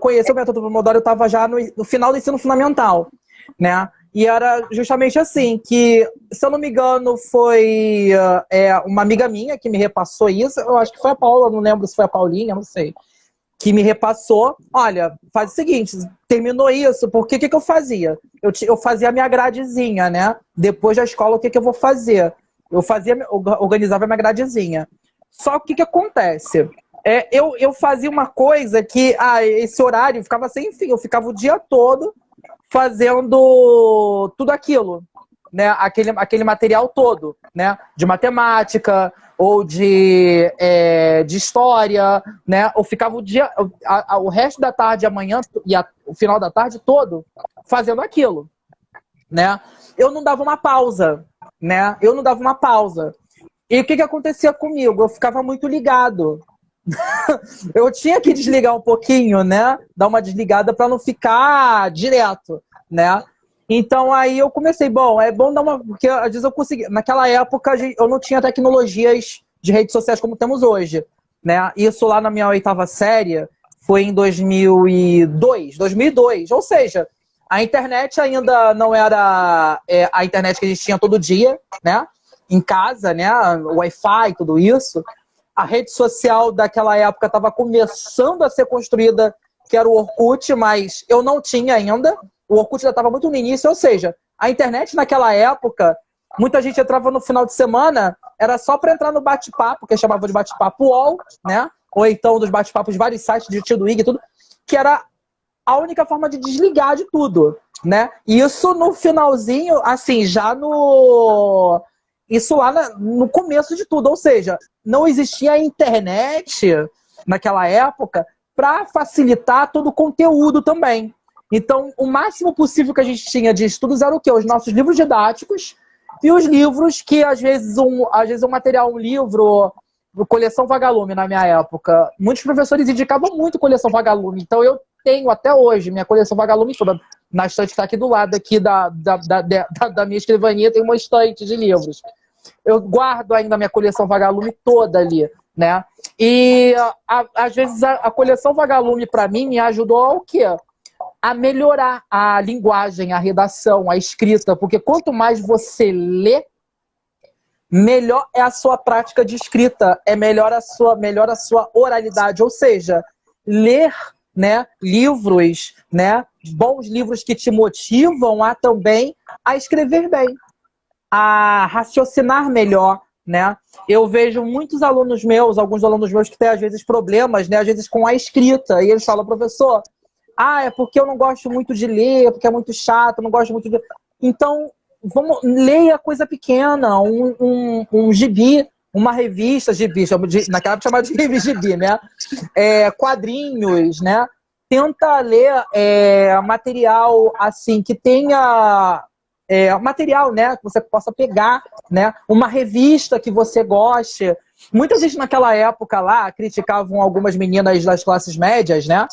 estava já no final do ensino fundamental, né? E era justamente assim, que, se eu não me engano, foi uma amiga minha que me repassou isso, eu acho que foi a Paula, não lembro se foi a Paulinha, não sei, que me repassou, olha, faz o seguinte, terminou isso, porque o que eu fazia? Eu fazia a minha gradezinha, né? Depois da escola, o que eu vou fazer? Eu organizava a minha gradezinha. Só que o que acontece? Eu fazia uma coisa que, esse horário ficava sem fim, eu ficava o dia todo fazendo tudo aquilo, né? Aquele material todo, né? De matemática ou de história, né? Eu ficava o resto da tarde, amanhã e o final da tarde todo fazendo aquilo, né? Eu não dava uma pausa, né? E o que acontecia comigo? Eu ficava muito ligado, Eu tinha que desligar um pouquinho, né? Dar uma desligada para não ficar direto, né? Então aí eu comecei, bom, é bom dar uma... Porque às vezes eu consegui... Naquela época eu não tinha tecnologias de redes sociais como temos hoje, né? Isso lá na minha 8ª série foi em 2002. Ou seja, a internet ainda não era a internet que a gente tinha todo dia, né? Em casa, né? Wi-Fi, tudo isso. A rede social daquela época estava começando a ser construída, que era o Orkut, mas eu não tinha ainda. O Orkut já estava muito no início, ou seja, a internet naquela época, muita gente entrava no final de semana, era só para entrar no bate-papo, que chamava de bate-papo UOL, né? Ou então dos bate-papos de vários sites de Tio Ig e tudo, que era a única forma de desligar de tudo, né? E isso no finalzinho, assim, já no... Isso lá no começo de tudo, ou seja, não existia a internet naquela época para facilitar todo o conteúdo também. Então, o máximo possível que a gente tinha de estudos era o quê? Os nossos livros didáticos e os livros que, às vezes, um material, um livro, coleção Vagalume na minha época. Muitos professores indicavam muito coleção Vagalume, então eu tenho até hoje minha coleção Vagalume toda. Na estante que está aqui do lado aqui da minha escrivaninha tem uma estante de livros. Eu guardo ainda a minha coleção Vagalume toda ali, né? E às vezes a coleção Vagalume para mim me ajudou ao quê? A melhorar a linguagem, a redação, a escrita, porque quanto mais você lê, melhor é a sua prática de escrita, melhor a sua oralidade, ou seja, ler, né, livros, né, bons livros que te motivam a também a escrever bem, a raciocinar melhor, né? Eu vejo muitos alunos meus, alguns alunos meus que têm às vezes problemas, né, às vezes com a escrita, e eles falam, professor, é porque eu não gosto muito de ler, porque é muito chato, eu não gosto muito de... Então, leia coisa pequena, um gibi, uma revista, gibi, naquela época chamava de gibi, né? Quadrinhos, né? Tenta ler material assim que tenha material, né? Que você possa pegar, né? Uma revista que você goste. Muitas vezes naquela época lá criticavam algumas meninas das classes médias, né?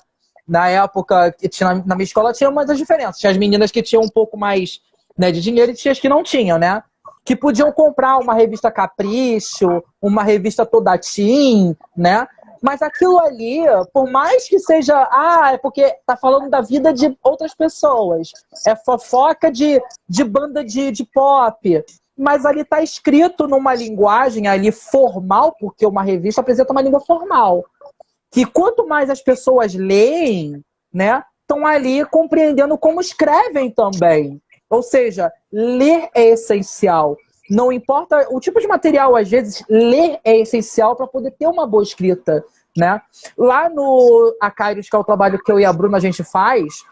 Na época que tinha na minha escola tinha muitas diferenças. Tinha as meninas que tinham um pouco mais, né, de dinheiro e tinha as que não tinham, né? Que podiam comprar uma revista Capricho, uma revista Toda Teen, né? Mas aquilo ali, por mais que seja... é porque tá falando da vida de outras pessoas. É fofoca de banda de pop. Mas ali tá escrito numa linguagem ali formal, porque uma revista apresenta uma língua formal. Que quanto mais as pessoas leem, né, estão ali compreendendo como escrevem também. Ou seja, ler é essencial. Não importa o tipo de material, às vezes, ler é essencial para poder ter uma boa escrita, né? Lá no Acairos, que é o trabalho que eu e a Bruna a gente faz,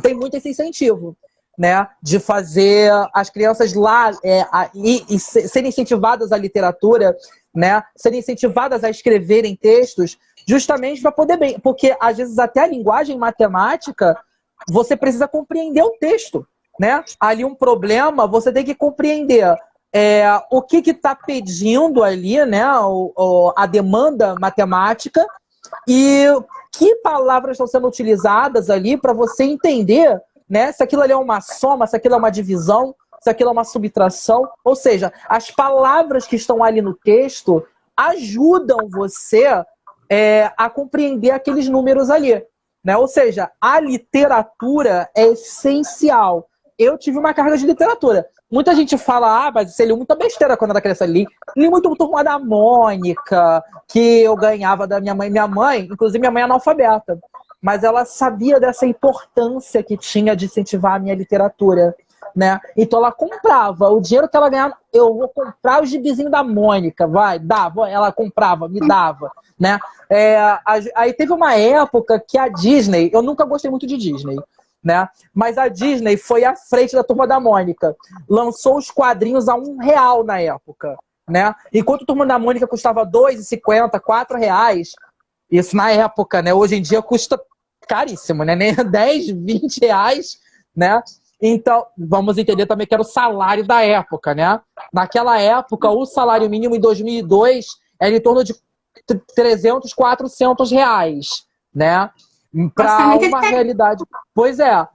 tem muito esse incentivo, né? De fazer as crianças lá serem incentivadas à literatura, né? Serem incentivadas a escreverem textos, justamente para poder bem. Porque, às vezes, até a linguagem matemática, você precisa compreender o texto, né? Ali um problema, você tem que compreender o que está pedindo ali, né? A demanda matemática e que palavras estão sendo utilizadas ali para você entender, né? Se aquilo ali é uma soma, se aquilo é uma divisão, se aquilo é uma subtração. Ou seja, as palavras que estão ali no texto ajudam você a compreender aqueles números ali, né? Ou seja, a literatura é essencial. Eu tive uma carga de literatura. Muita gente fala, mas você leu muita besteira quando era criança. Li muito Turma da Mônica, que eu ganhava da minha mãe. Minha mãe, inclusive minha mãe é analfabeta, mas ela sabia dessa importância que tinha de incentivar a minha literatura, né? Então ela comprava. O dinheiro que ela ganhava, eu vou comprar o gibizinho da Mônica, ela comprava, me dava, né? Aí teve uma época que a Disney, eu nunca gostei muito de Disney, né? Mas a Disney foi à frente da Turma da Mônica. Lançou os quadrinhos a R$1 na época, né? Enquanto a Turma da Mônica custava R$2,50, R$4, isso na época, né? Hoje em dia custa caríssimo, né? Nem 10, R$20, né? Então, vamos entender também que era o salário da época, né? Naquela época, o salário mínimo em 2002 era em torno de 300, 400 reais, né? Para uma realidade... Pois é.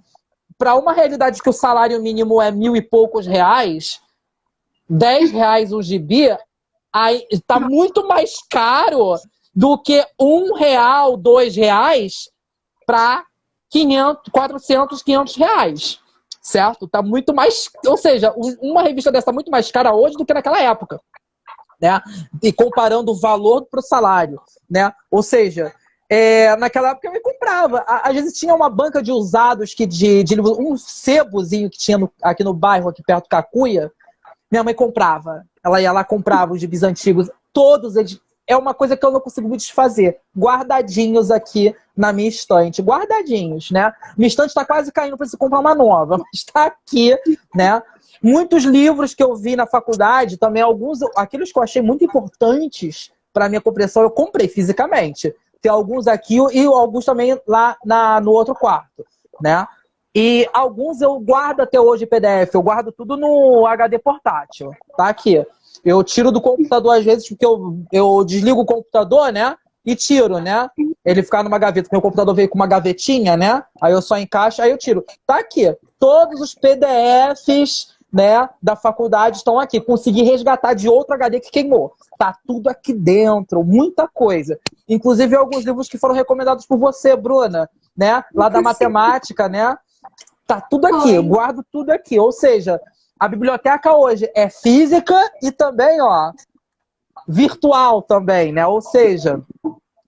Para uma realidade que o salário mínimo é 1.000 e poucos reais, 10 reais um gibi, aí tá muito mais caro do que R$ 1, R$ 2 para 400, 500 reais. Certo? Tá muito mais... Ou seja, uma revista dessa tá muito mais cara hoje do que naquela época. Né? E comparando o valor para o salário. Né? Ou seja, naquela época eu me comprava. Às vezes tinha uma banca de usados de livros, um sebozinho que tinha aqui no bairro, aqui perto do Cacuia. Minha mãe comprava. Ela ia lá, comprava os gibis antigos. Todos eles... É uma coisa que eu não consigo me desfazer. Guardadinhos aqui na minha estante. Guardadinhos, né? Minha estante está quase caindo para se comprar uma nova. Mas está aqui, né? Muitos livros que eu vi na faculdade, também alguns... Aqueles que eu achei muito importantes para a minha compreensão, eu comprei fisicamente. Tem alguns aqui e alguns também lá no outro quarto, né? E alguns eu guardo até hoje em PDF. Eu guardo tudo no HD portátil. Tá aqui. Eu tiro do computador às vezes, porque eu desligo o computador, né? E tiro, né? Ele fica numa gaveta. Meu computador veio com uma gavetinha, né? Aí eu só encaixo, aí eu tiro. Tá aqui. Todos os PDFs, né, da faculdade estão aqui. Consegui resgatar de outro HD que queimou. Tá tudo aqui dentro. Muita coisa. Inclusive alguns livros que foram recomendados por você, Bruna, né? Lá da matemática, né? Tá tudo aqui. Eu guardo tudo aqui. Ou seja... A biblioteca hoje é física e também, ó, virtual também, né? Ou seja,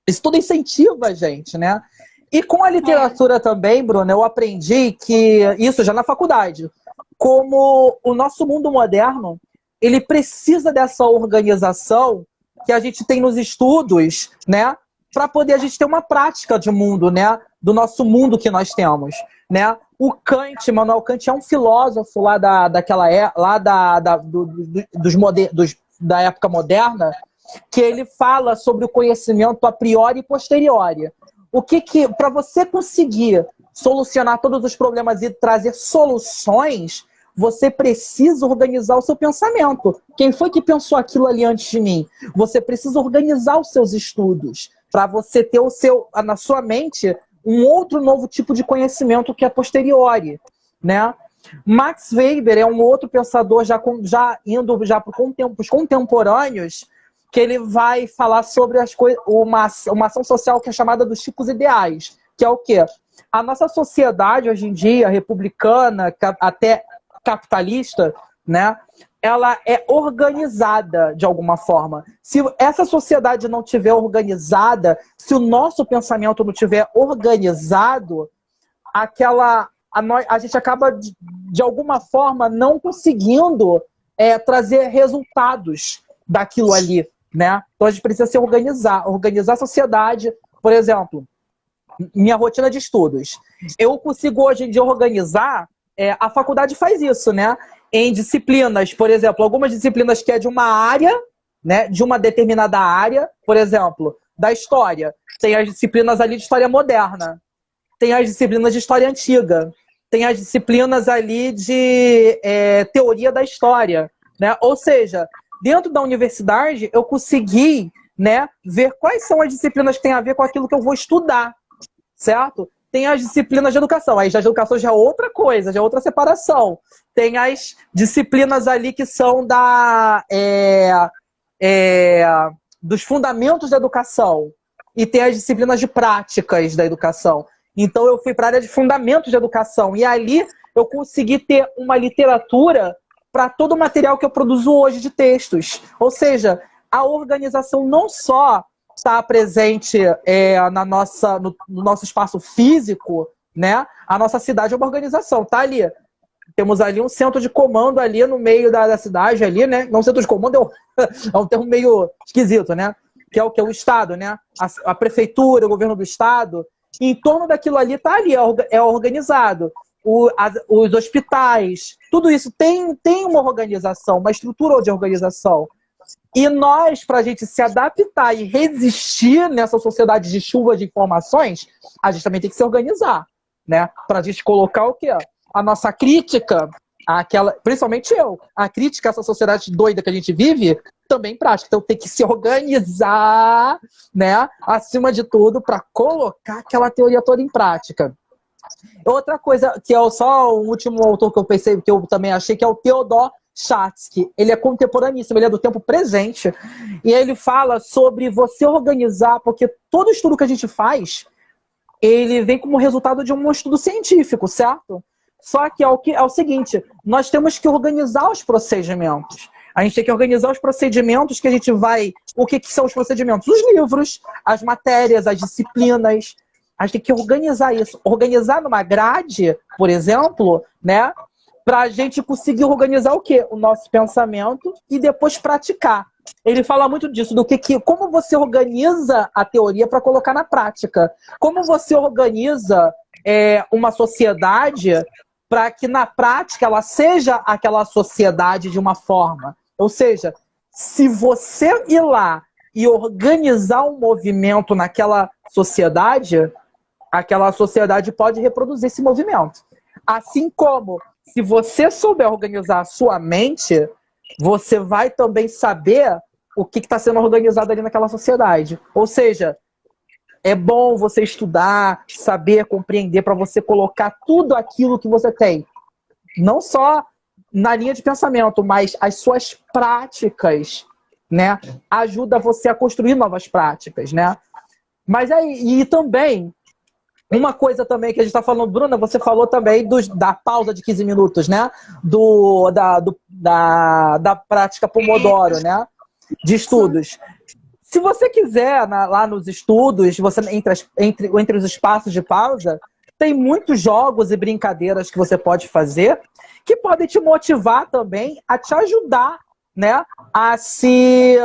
isso tudo incentiva a gente, né? E com a literatura também, Bruna, eu aprendi que, isso já na faculdade, como o nosso mundo moderno, ele precisa dessa organização que a gente tem nos estudos, né? Para poder a gente ter uma prática de mundo, né? Do nosso mundo que nós temos, né? O Kant, Immanuel Kant, é um filósofo lá da época moderna, que ele fala sobre o conhecimento a priori e posteriori. Para você conseguir solucionar todos os problemas e trazer soluções, você precisa organizar o seu pensamento. Quem foi que pensou aquilo ali antes de mim? Você precisa organizar os seus estudos para você ter na sua mente um outro novo tipo de conhecimento que é posteriori, né? Max Weber é um outro pensador indo para os contemporâneos, que ele vai falar sobre uma ação social que é chamada dos tipos ideais, que é o quê? A nossa sociedade hoje em dia, republicana, até capitalista, né? Ela é organizada de alguma forma. Se essa sociedade não tiver organizada, se o nosso pensamento não tiver organizado, a gente acaba, de alguma forma, não conseguindo trazer resultados daquilo ali, né? Então a gente precisa se organizar a sociedade. Por exemplo, minha rotina de estudos. Eu consigo hoje em dia organizar, a faculdade faz isso, né? Em disciplinas, por exemplo, algumas disciplinas que é de uma área, né, de uma determinada área, por exemplo, da história. Tem as disciplinas ali de história moderna, tem as disciplinas de história antiga, tem as disciplinas ali de teoria da história, né? Ou seja, dentro da universidade eu consegui, né, ver quais são as disciplinas que têm a ver com aquilo que eu vou estudar, certo? Tem as disciplinas de educação. Aí já de educação já é outra coisa, já é outra separação. Tem as disciplinas ali que são dos fundamentos da educação. E tem as disciplinas de práticas da educação. Então eu fui para a área de fundamentos de educação. E ali eu consegui ter uma literatura para todo o material que eu produzo hoje de textos. Ou seja, a organização não só está presente no nosso espaço físico, né? A nossa cidade é uma organização, tá ali. Temos ali um centro de comando ali no meio da cidade, ali, né? Não, centro de comando é um termo meio esquisito, né? Que é o Estado, né? A prefeitura, o governo do Estado. E em torno daquilo ali tá ali, é organizado. Os hospitais, tudo isso tem uma organização, uma estrutura de organização. E nós, para a gente se adaptar e resistir nessa sociedade de chuva de informações, a gente também tem que se organizar, né? Para a gente colocar o quê? A nossa crítica, principalmente eu, a crítica a essa sociedade doida que a gente vive, também prática. Então tem que se organizar, né, acima de tudo, para colocar aquela teoria toda em prática. Outra coisa, que é só o último autor que eu pensei, que eu também achei, que é o Theodor Chatsky. Ele é contemporaníssimo, ele é do tempo presente. E ele fala sobre você organizar, porque todo estudo que a gente faz, ele vem como resultado de um estudo científico, certo? Só que é o seguinte, nós temos que organizar os procedimentos. A gente tem que organizar os procedimentos que a gente vai... O que são os procedimentos? Os livros, as matérias, as disciplinas. A gente tem que organizar isso. Organizar numa grade, por exemplo, né? Para a gente conseguir organizar o quê? O nosso pensamento e depois praticar. Ele fala muito disso, como você organiza a teoria para colocar na prática. Como você organiza uma sociedade para que na prática ela seja aquela sociedade de uma forma. Ou seja, se você ir lá e organizar um movimento naquela sociedade, aquela sociedade pode reproduzir esse movimento. Assim como, se você souber organizar a sua mente, você vai também saber o que está sendo organizado ali naquela sociedade. Ou seja, é bom você estudar, saber, compreender, para você colocar tudo aquilo que você tem. Não só na linha de pensamento, mas as suas práticas, né? Ajuda você a construir novas práticas, né? Mas aí, e também, uma coisa também que a gente está falando, Bruna, você falou também da pausa de 15 minutos, né? Da prática Pomodoro, né? De estudos. Se você quiser, lá nos estudos, você entre os espaços de pausa, tem muitos jogos e brincadeiras que você pode fazer que podem te motivar também a te ajudar, né, a se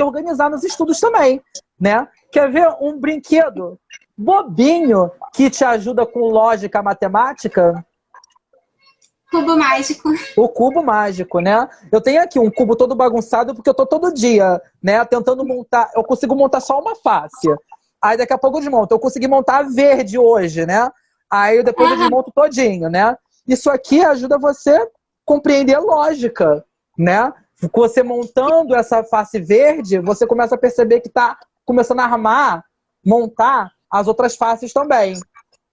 organizar nos estudos também, né? Quer ver um brinquedo bobinho que te ajuda com lógica matemática? Cubo mágico. O cubo mágico, né? Eu tenho aqui um cubo todo bagunçado porque eu tô todo dia, né, tentando montar. Eu consigo montar só uma face. Aí daqui a pouco eu desmonto. Eu consegui montar verde hoje, né? Aí depois eu desmonto todinho, né? Isso aqui ajuda você a compreender lógica, né? Você montando essa face verde, você começa a perceber que tá começando a montar as outras faces também,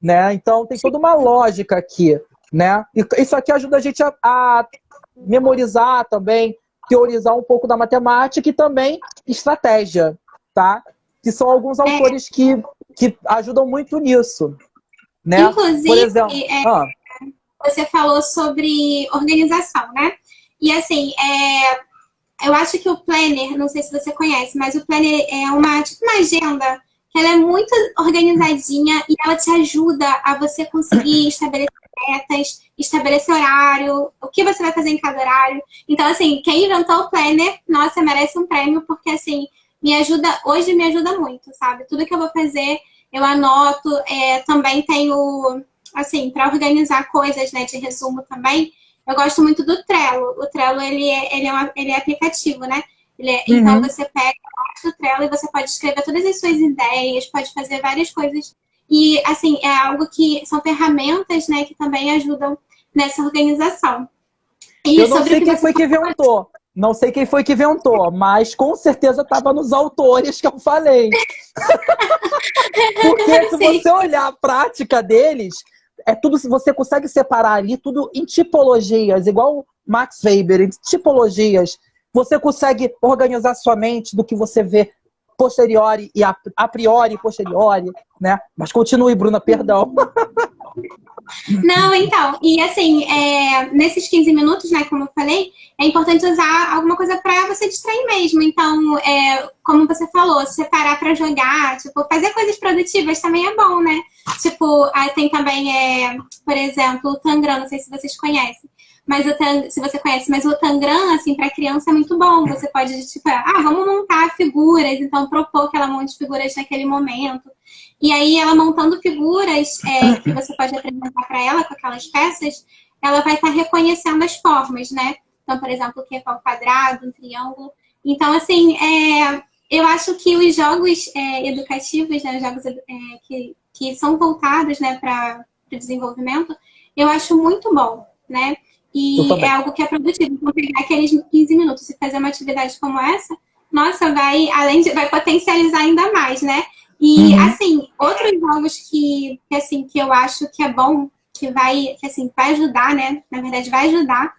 né? Então tem toda uma lógica aqui, né? E isso aqui ajuda a gente a memorizar também, teorizar um pouco da matemática e também estratégia, tá? Que são alguns autores que ajudam muito nisso, né? Inclusive, por exemplo, você falou sobre organização, né? E assim, eu acho que o Planner, não sei se você conhece, mas o Planner é tipo uma agenda que ela é muito organizadinha e ela te ajuda a você conseguir estabelecer metas, estabelecer horário, o que você vai fazer em cada horário. Então, assim, quem inventou o Planner, nossa, merece um prêmio, porque, assim, hoje me ajuda muito, sabe? Tudo que eu vou fazer, eu anoto. Também tenho, assim, para organizar coisas, né, de resumo também, eu gosto muito do Trello. O Trello, ele é aplicativo, né? Então, você pega o Trello e você pode escrever todas as suas ideias, pode fazer várias coisas. E, assim, é algo que são ferramentas, né, que também ajudam nessa organização. E eu não sei quem foi que inventou. Não sei quem foi que inventou, mas com certeza estava nos autores que eu falei. Porque se você olhar a prática deles, tudo, você consegue separar ali tudo em tipologias, igual Max Weber, em tipologias. Você consegue organizar sua mente do que você vê posteriori e a priori e posteriori, né? Mas continue, Bruna, perdão. Não, então, e assim, nesses 15 minutos, né, como eu falei, é importante usar alguma coisa para você distrair mesmo. Então, como você falou, separar para jogar, tipo, fazer coisas produtivas também é bom, né? Tipo, tem também, por exemplo, o Tangram, não sei se vocês conhecem. Mas se você conhece, mas o Tangram, assim, para criança é muito bom. Você pode, tipo, vamos montar figuras, então propor que ela monte figuras naquele momento. E aí, ela montando figuras que você pode apresentar para ela com aquelas peças, ela vai estar reconhecendo as formas, né? Então, por exemplo, o que é um quadrado, um triângulo. Então, assim, eu acho que os jogos educativos, né, os jogos que são voltados, né, para o desenvolvimento, eu acho muito bom, né? E é algo que é produtivo. Então, pegar aqueles 15 minutos e fazer uma atividade como essa, nossa, vai potencializar ainda mais, né? E, assim, outros jogos assim, que eu acho que é bom, vai ajudar, né? Na verdade, vai ajudar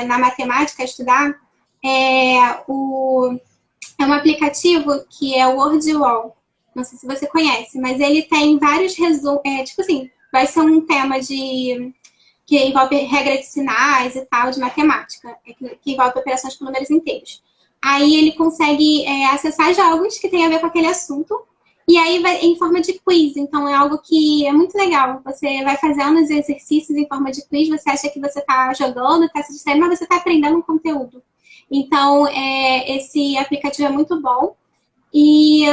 na matemática a estudar, é um aplicativo que é o WordWall. Não sei se você conhece, mas ele tem vários resumos. Tipo assim, vai ser um tema que envolve regra de sinais e tal, de matemática, que envolve operações com números inteiros. Aí ele consegue acessar jogos que tem a ver com aquele assunto, e aí vai em forma de quiz. Então é algo que é muito legal. Você vai fazendo os exercícios em forma de quiz, você acha que você está jogando, está se distraindo, mas você está aprendendo um conteúdo. Então, esse aplicativo é muito bom. E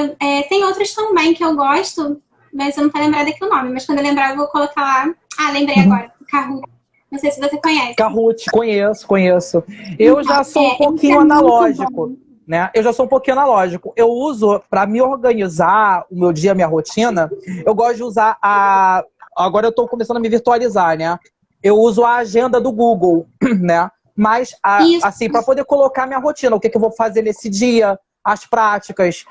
tem outros também que eu gosto, mas eu não tô lembrada aqui o nome. Mas quando eu lembrar, eu vou colocar lá. Ah, lembrei agora. Kahoot. Não sei se você conhece. Kahoot, conheço. Eu já sou um pouquinho analógico, né? Eu já sou um pouquinho analógico. Eu uso, para me organizar o meu dia, minha rotina, eu gosto de usar Agora eu tô começando a me virtualizar, né? Eu uso a agenda do Google, né? Mas, assim, para poder colocar minha rotina, o que eu vou fazer nesse dia, as práticas.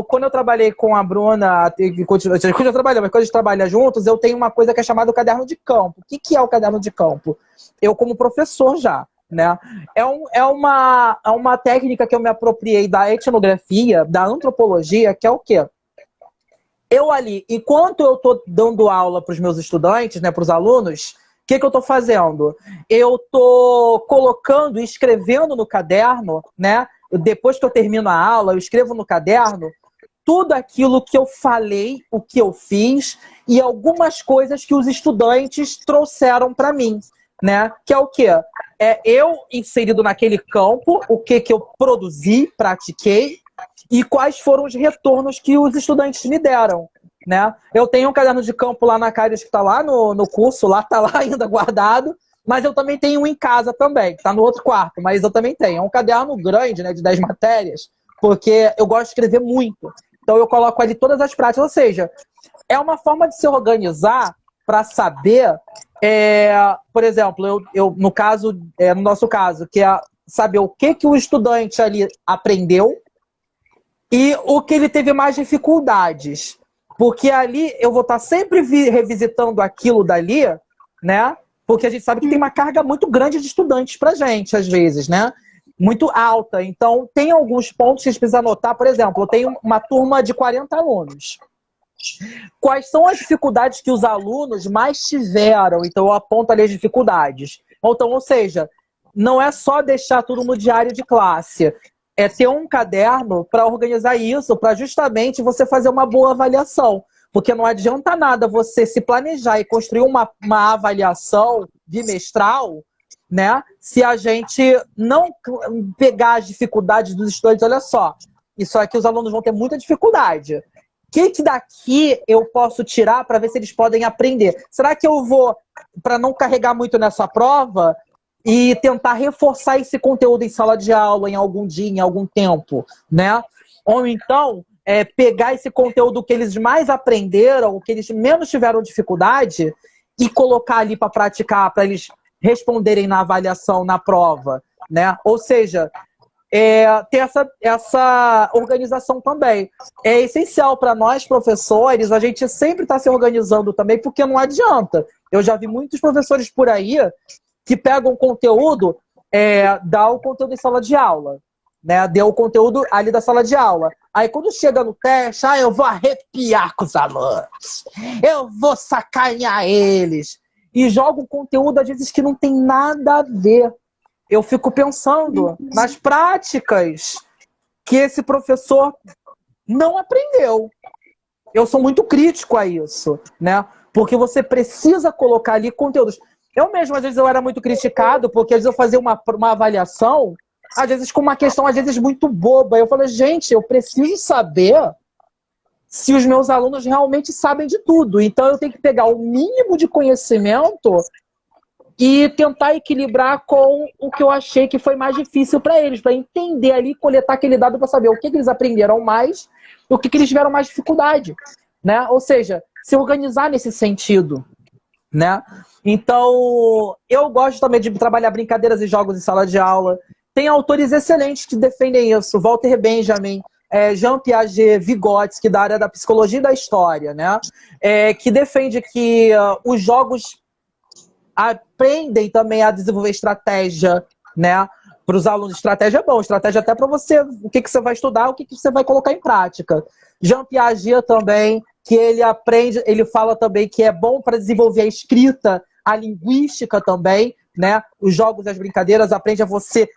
Quando eu trabalhei com a Bruna, quando eu trabalhei, mas quando a gente trabalha juntos, eu tenho uma coisa que é chamada o caderno de campo. O que é o caderno de campo? Eu, como professor já, né? É uma técnica que eu me apropriei da etnografia, da antropologia, que é o quê? Eu ali, enquanto eu estou dando aula para os meus estudantes, né, para os alunos, o que eu estou fazendo? Eu estou colocando e escrevendo no caderno, né? Depois que eu termino a aula, eu escrevo no caderno tudo aquilo que eu falei, o que eu fiz e algumas coisas que os estudantes trouxeram para mim, né? Que é o quê? É eu inserido naquele campo, o que eu produzi, pratiquei e quais foram os retornos que os estudantes me deram. Né? Eu tenho um caderno de campo lá na Caires que está lá no curso, lá está lá ainda guardado, mas eu também tenho um em casa também, que está no outro quarto, mas eu também tenho. É um caderno grande, né, de 10 matérias, porque eu gosto de escrever muito. Então eu coloco ali todas as práticas, ou seja, é uma forma de se organizar para saber, por exemplo, no nosso caso, que é saber o que o estudante ali aprendeu e o que ele teve mais dificuldades. Porque ali eu vou estar sempre revisitando aquilo dali, né? Porque a gente sabe que tem uma carga muito grande de estudantes pra gente, às vezes, né? Muito alta. Então, tem alguns pontos que a gente precisa anotar. Por exemplo, eu tenho uma turma de 40 alunos. Quais são as dificuldades que os alunos mais tiveram? Então, eu aponto ali as dificuldades. Então, ou seja, não é só deixar tudo no diário de classe. É ter um caderno para organizar isso, para justamente você fazer uma boa avaliação. Porque não adianta nada você se planejar e construir uma avaliação bimestral, né? Se a gente não pegar as dificuldades dos estudantes, olha só, isso aqui os alunos vão ter muita dificuldade. O que daqui eu posso tirar para ver se eles podem aprender? Será que eu vou, para não carregar muito nessa prova, e tentar reforçar esse conteúdo em sala de aula em algum dia, em algum tempo, né? Ou então, pegar esse conteúdo que eles mais aprenderam, que eles menos tiveram dificuldade, e colocar ali para praticar, para eles responderem na avaliação, na prova, né? Ou seja, ter essa organização também. É essencial para nós, professores, a gente sempre está se organizando também, porque não adianta. Eu já vi muitos professores por aí que pegam o conteúdo, dá o conteúdo em sala de aula, né? Deu o conteúdo ali da sala de aula. Aí quando chega no teste, eu vou arrepiar com os alunos, eu vou sacanear eles, e jogo um conteúdo às vezes que não tem nada a ver. Eu fico pensando nas práticas que esse professor não aprendeu. Eu sou muito crítico a isso, né? Porque você precisa colocar ali conteúdos. Eu mesmo, às vezes, eu era muito criticado, porque às vezes eu fazia uma avaliação, às vezes com uma questão, às vezes, muito boba. Eu falei, gente, eu preciso saber se os meus alunos realmente sabem de tudo. Então, eu tenho que pegar o mínimo de conhecimento e tentar equilibrar com o que eu achei que foi mais difícil para eles, para entender ali, coletar aquele dado para saber o que eles aprenderam mais e o que eles tiveram mais dificuldade, né? Ou seja, se organizar nesse sentido, né? Então, eu gosto também de trabalhar brincadeiras e jogos em sala de aula. Tem autores excelentes que defendem isso. Walter Benjamin, Jean Piaget, Vygotsky, da área da psicologia e da história, né? Que defende que os jogos aprendem também a desenvolver estratégia, né? Para os alunos, estratégia é bom, estratégia até para você, o que você vai estudar, o que você vai colocar em prática. Jean Piaget também, que ele aprende, ele fala também que é bom para desenvolver a escrita, a linguística também, né? Os jogos e as brincadeiras aprende a você,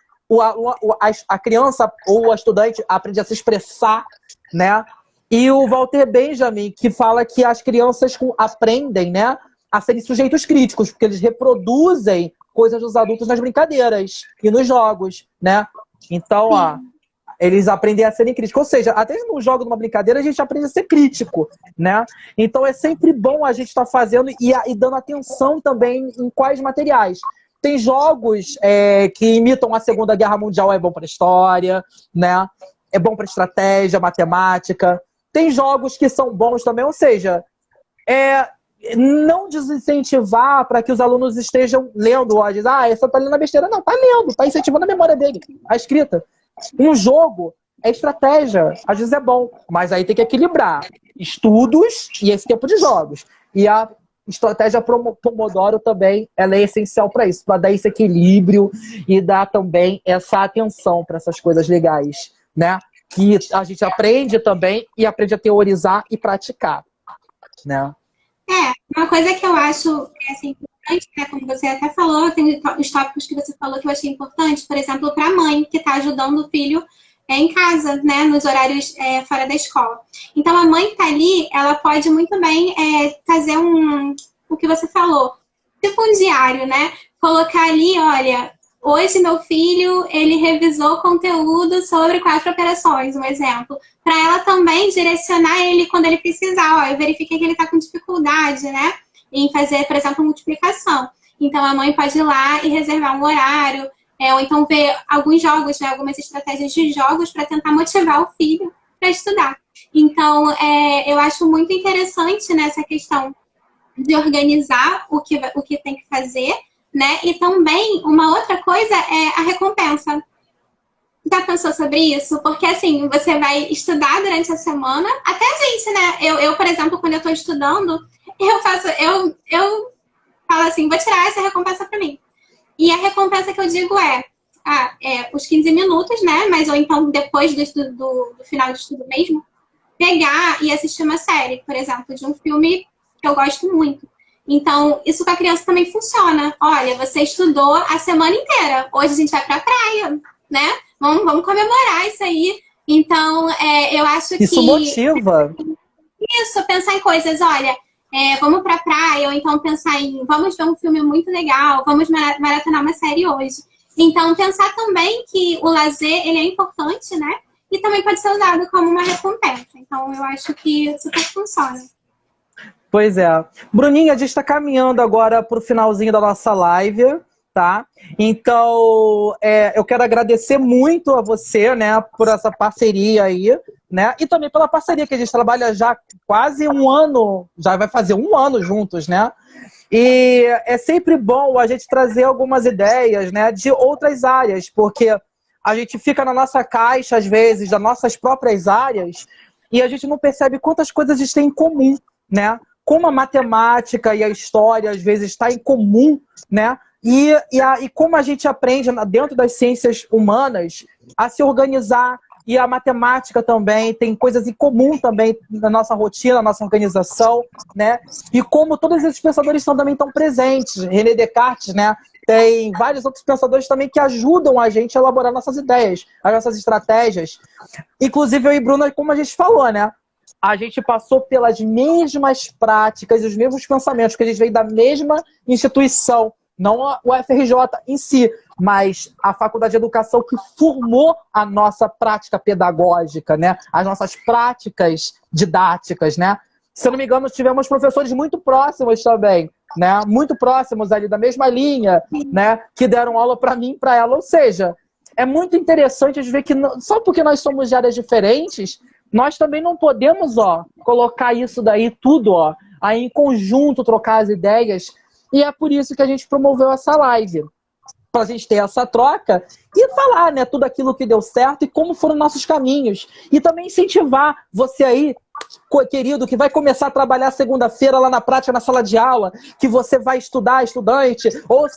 a criança ou o estudante aprende a se expressar, né? E o Walter Benjamin, que fala que as crianças aprendem, né, a serem sujeitos críticos, porque eles reproduzem coisas dos adultos nas brincadeiras e nos jogos, né? Então, eles aprendem a serem críticos. Ou seja, até no jogo, numa brincadeira, a gente aprende a ser crítico, né? Então, é sempre bom a gente estar fazendo e dando atenção também em quais materiais. Tem jogos que imitam a Segunda Guerra Mundial, é bom para a história, né? É bom para estratégia, matemática. Tem jogos que são bons também, ou seja, não desincentivar para que os alunos estejam lendo, ó, diz, essa tá lendo a besteira. Não, tá lendo, tá incentivando a memória dele, a escrita. Um jogo é estratégia, às vezes é bom, mas aí tem que equilibrar estudos e esse tempo de jogos. E a estratégia Pomodoro também, ela é essencial para isso, para dar esse equilíbrio e dar também essa atenção para essas coisas legais, né? Que a gente aprende também e aprende a teorizar e praticar, né? Uma coisa que eu acho assim, importante, né, como você até falou, tem os tópicos que você falou que eu achei importante, por exemplo, para a mãe que está ajudando o filho em casa, né, nos horários fora da escola. Então, a mãe que está ali, ela pode muito bem fazer o que você falou, tipo um diário, né? Colocar ali, olha, hoje meu filho, ele revisou conteúdo sobre 4 operações, um exemplo. Para ela também direcionar ele quando ele precisar. Ó, eu verifiquei que ele está com dificuldade, né? Em fazer, por exemplo, multiplicação. Então, a mãe pode ir lá e reservar um horário. Ou então ver alguns jogos, né? Algumas estratégias de jogos para tentar motivar o filho para estudar. Então, eu acho muito interessante nessa questão de organizar o que tem que fazer, né? E também, uma outra coisa é a recompensa. Já pensou sobre isso? Porque, assim, você vai estudar durante a semana, até a gente, né? Eu por exemplo, quando eu tô estudando, eu falo assim, vou tirar essa recompensa pra mim. E a recompensa que eu digo os 15 minutos, né? Mas, ou então, depois do final do estudo mesmo, pegar e assistir uma série, por exemplo, de um filme que eu gosto muito. Então, isso com a criança também funciona. Olha, você estudou a semana inteira. Hoje a gente vai pra praia, né? Vamos comemorar isso aí. Então, eu acho que... Isso motiva. Isso, pensar em coisas, olha, vamos pra praia, ou então pensar em, vamos ver um filme muito legal, vamos maratonar uma série hoje. Então, pensar também que o lazer, ele é importante, né? E também pode ser usado como uma recompensa. Então, eu acho que super funciona. Pois é. Bruninha, a gente está caminhando agora para o finalzinho da nossa live, tá? Então, eu quero agradecer muito a você, né, por essa parceria aí, né? E também pela parceria que a gente trabalha já quase um ano, já vai fazer um ano juntos, né? E é sempre bom a gente trazer algumas ideias, né, de outras áreas, porque a gente fica na nossa caixa, às vezes, das nossas próprias áreas, e a gente não percebe quantas coisas a gente tem em comum, né? Como a matemática e a história, às vezes, está em comum, né? E como a gente aprende dentro das ciências humanas a se organizar, e a matemática também tem coisas em comum também na nossa rotina, na nossa organização, né? E como todos esses pensadores também estão presentes. René Descartes, né? Tem vários outros pensadores também que ajudam a gente a elaborar nossas ideias, as nossas estratégias. Inclusive, eu e Bruna, como a gente falou, né? A gente passou pelas mesmas práticas e os mesmos pensamentos, que a gente veio da mesma instituição, não o FRJ em si, mas a Faculdade de Educação que formou a nossa prática pedagógica, né? As nossas práticas didáticas, né? Se eu não me engano, tivemos professores muito próximos também, né? Muito próximos ali da mesma linha, né? Que deram aula para mim e para ela. Ou seja, é muito interessante a gente ver que só porque nós somos de áreas diferentes, nós também não podemos, colocar isso daí tudo, aí em conjunto, trocar as ideias, E é por isso que a gente promoveu essa live. Para a gente ter essa troca e falar, né, tudo aquilo que deu certo e como foram nossos caminhos. E também incentivar você aí, querido, que vai começar a trabalhar segunda-feira lá na prática, na sala de aula, que você vai estudar, estudante, ou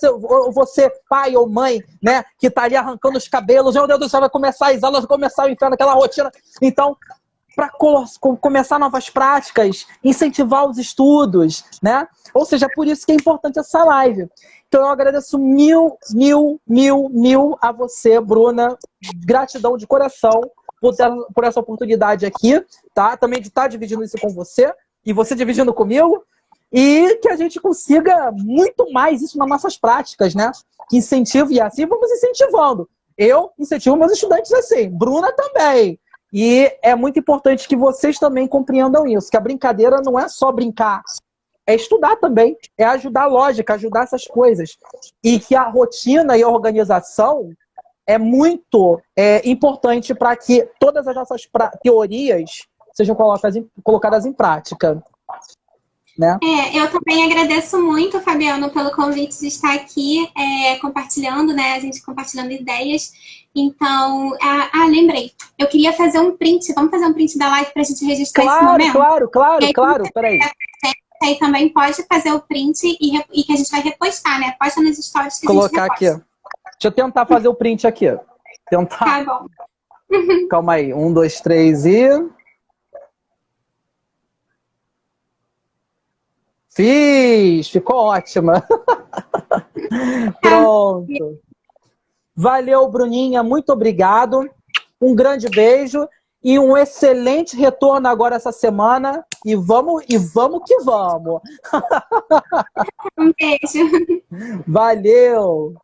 você, pai ou mãe, né, que está ali arrancando os cabelos, meu Deus do céu, vai começar as aulas, vai começar a entrar naquela rotina. Então, para começar novas práticas, incentivar os estudos, né? Ou seja, por isso que é importante essa live. Então, eu agradeço mil a você, Bruna. Gratidão de coração por essa oportunidade aqui, tá? Também de estar dividindo isso com você e você dividindo comigo. E que a gente consiga muito mais isso nas nossas práticas, né? Que incentivo, e assim vamos incentivando. Eu incentivo meus estudantes assim, Bruna também. E é muito importante que vocês também compreendam isso, que a brincadeira não é só brincar, é estudar também, é ajudar a lógica, ajudar essas coisas. E que a rotina e a organização é muito importante para que todas as nossas teorias sejam colocadas em prática. Né? Eu também agradeço muito, Fabiano, pelo convite de estar aqui compartilhando, né? A gente compartilhando ideias. Então, lembrei. Eu queria fazer um print. Vamos fazer um print da live para a gente registrar esse momento? Claro. Peraí. Aí também pode fazer o print e que a gente vai repostar, né? Posta nos stories que a gente reposta. Colocar aqui. Deixa eu tentar fazer o print aqui. Tentar. Tá bom. Calma aí. 1, 2, 3 e... Fiz! Ficou ótima. Pronto. Valeu, Bruninha. Muito obrigado. Um grande beijo e um excelente retorno agora essa semana. E vamos que vamos. Um beijo. Valeu.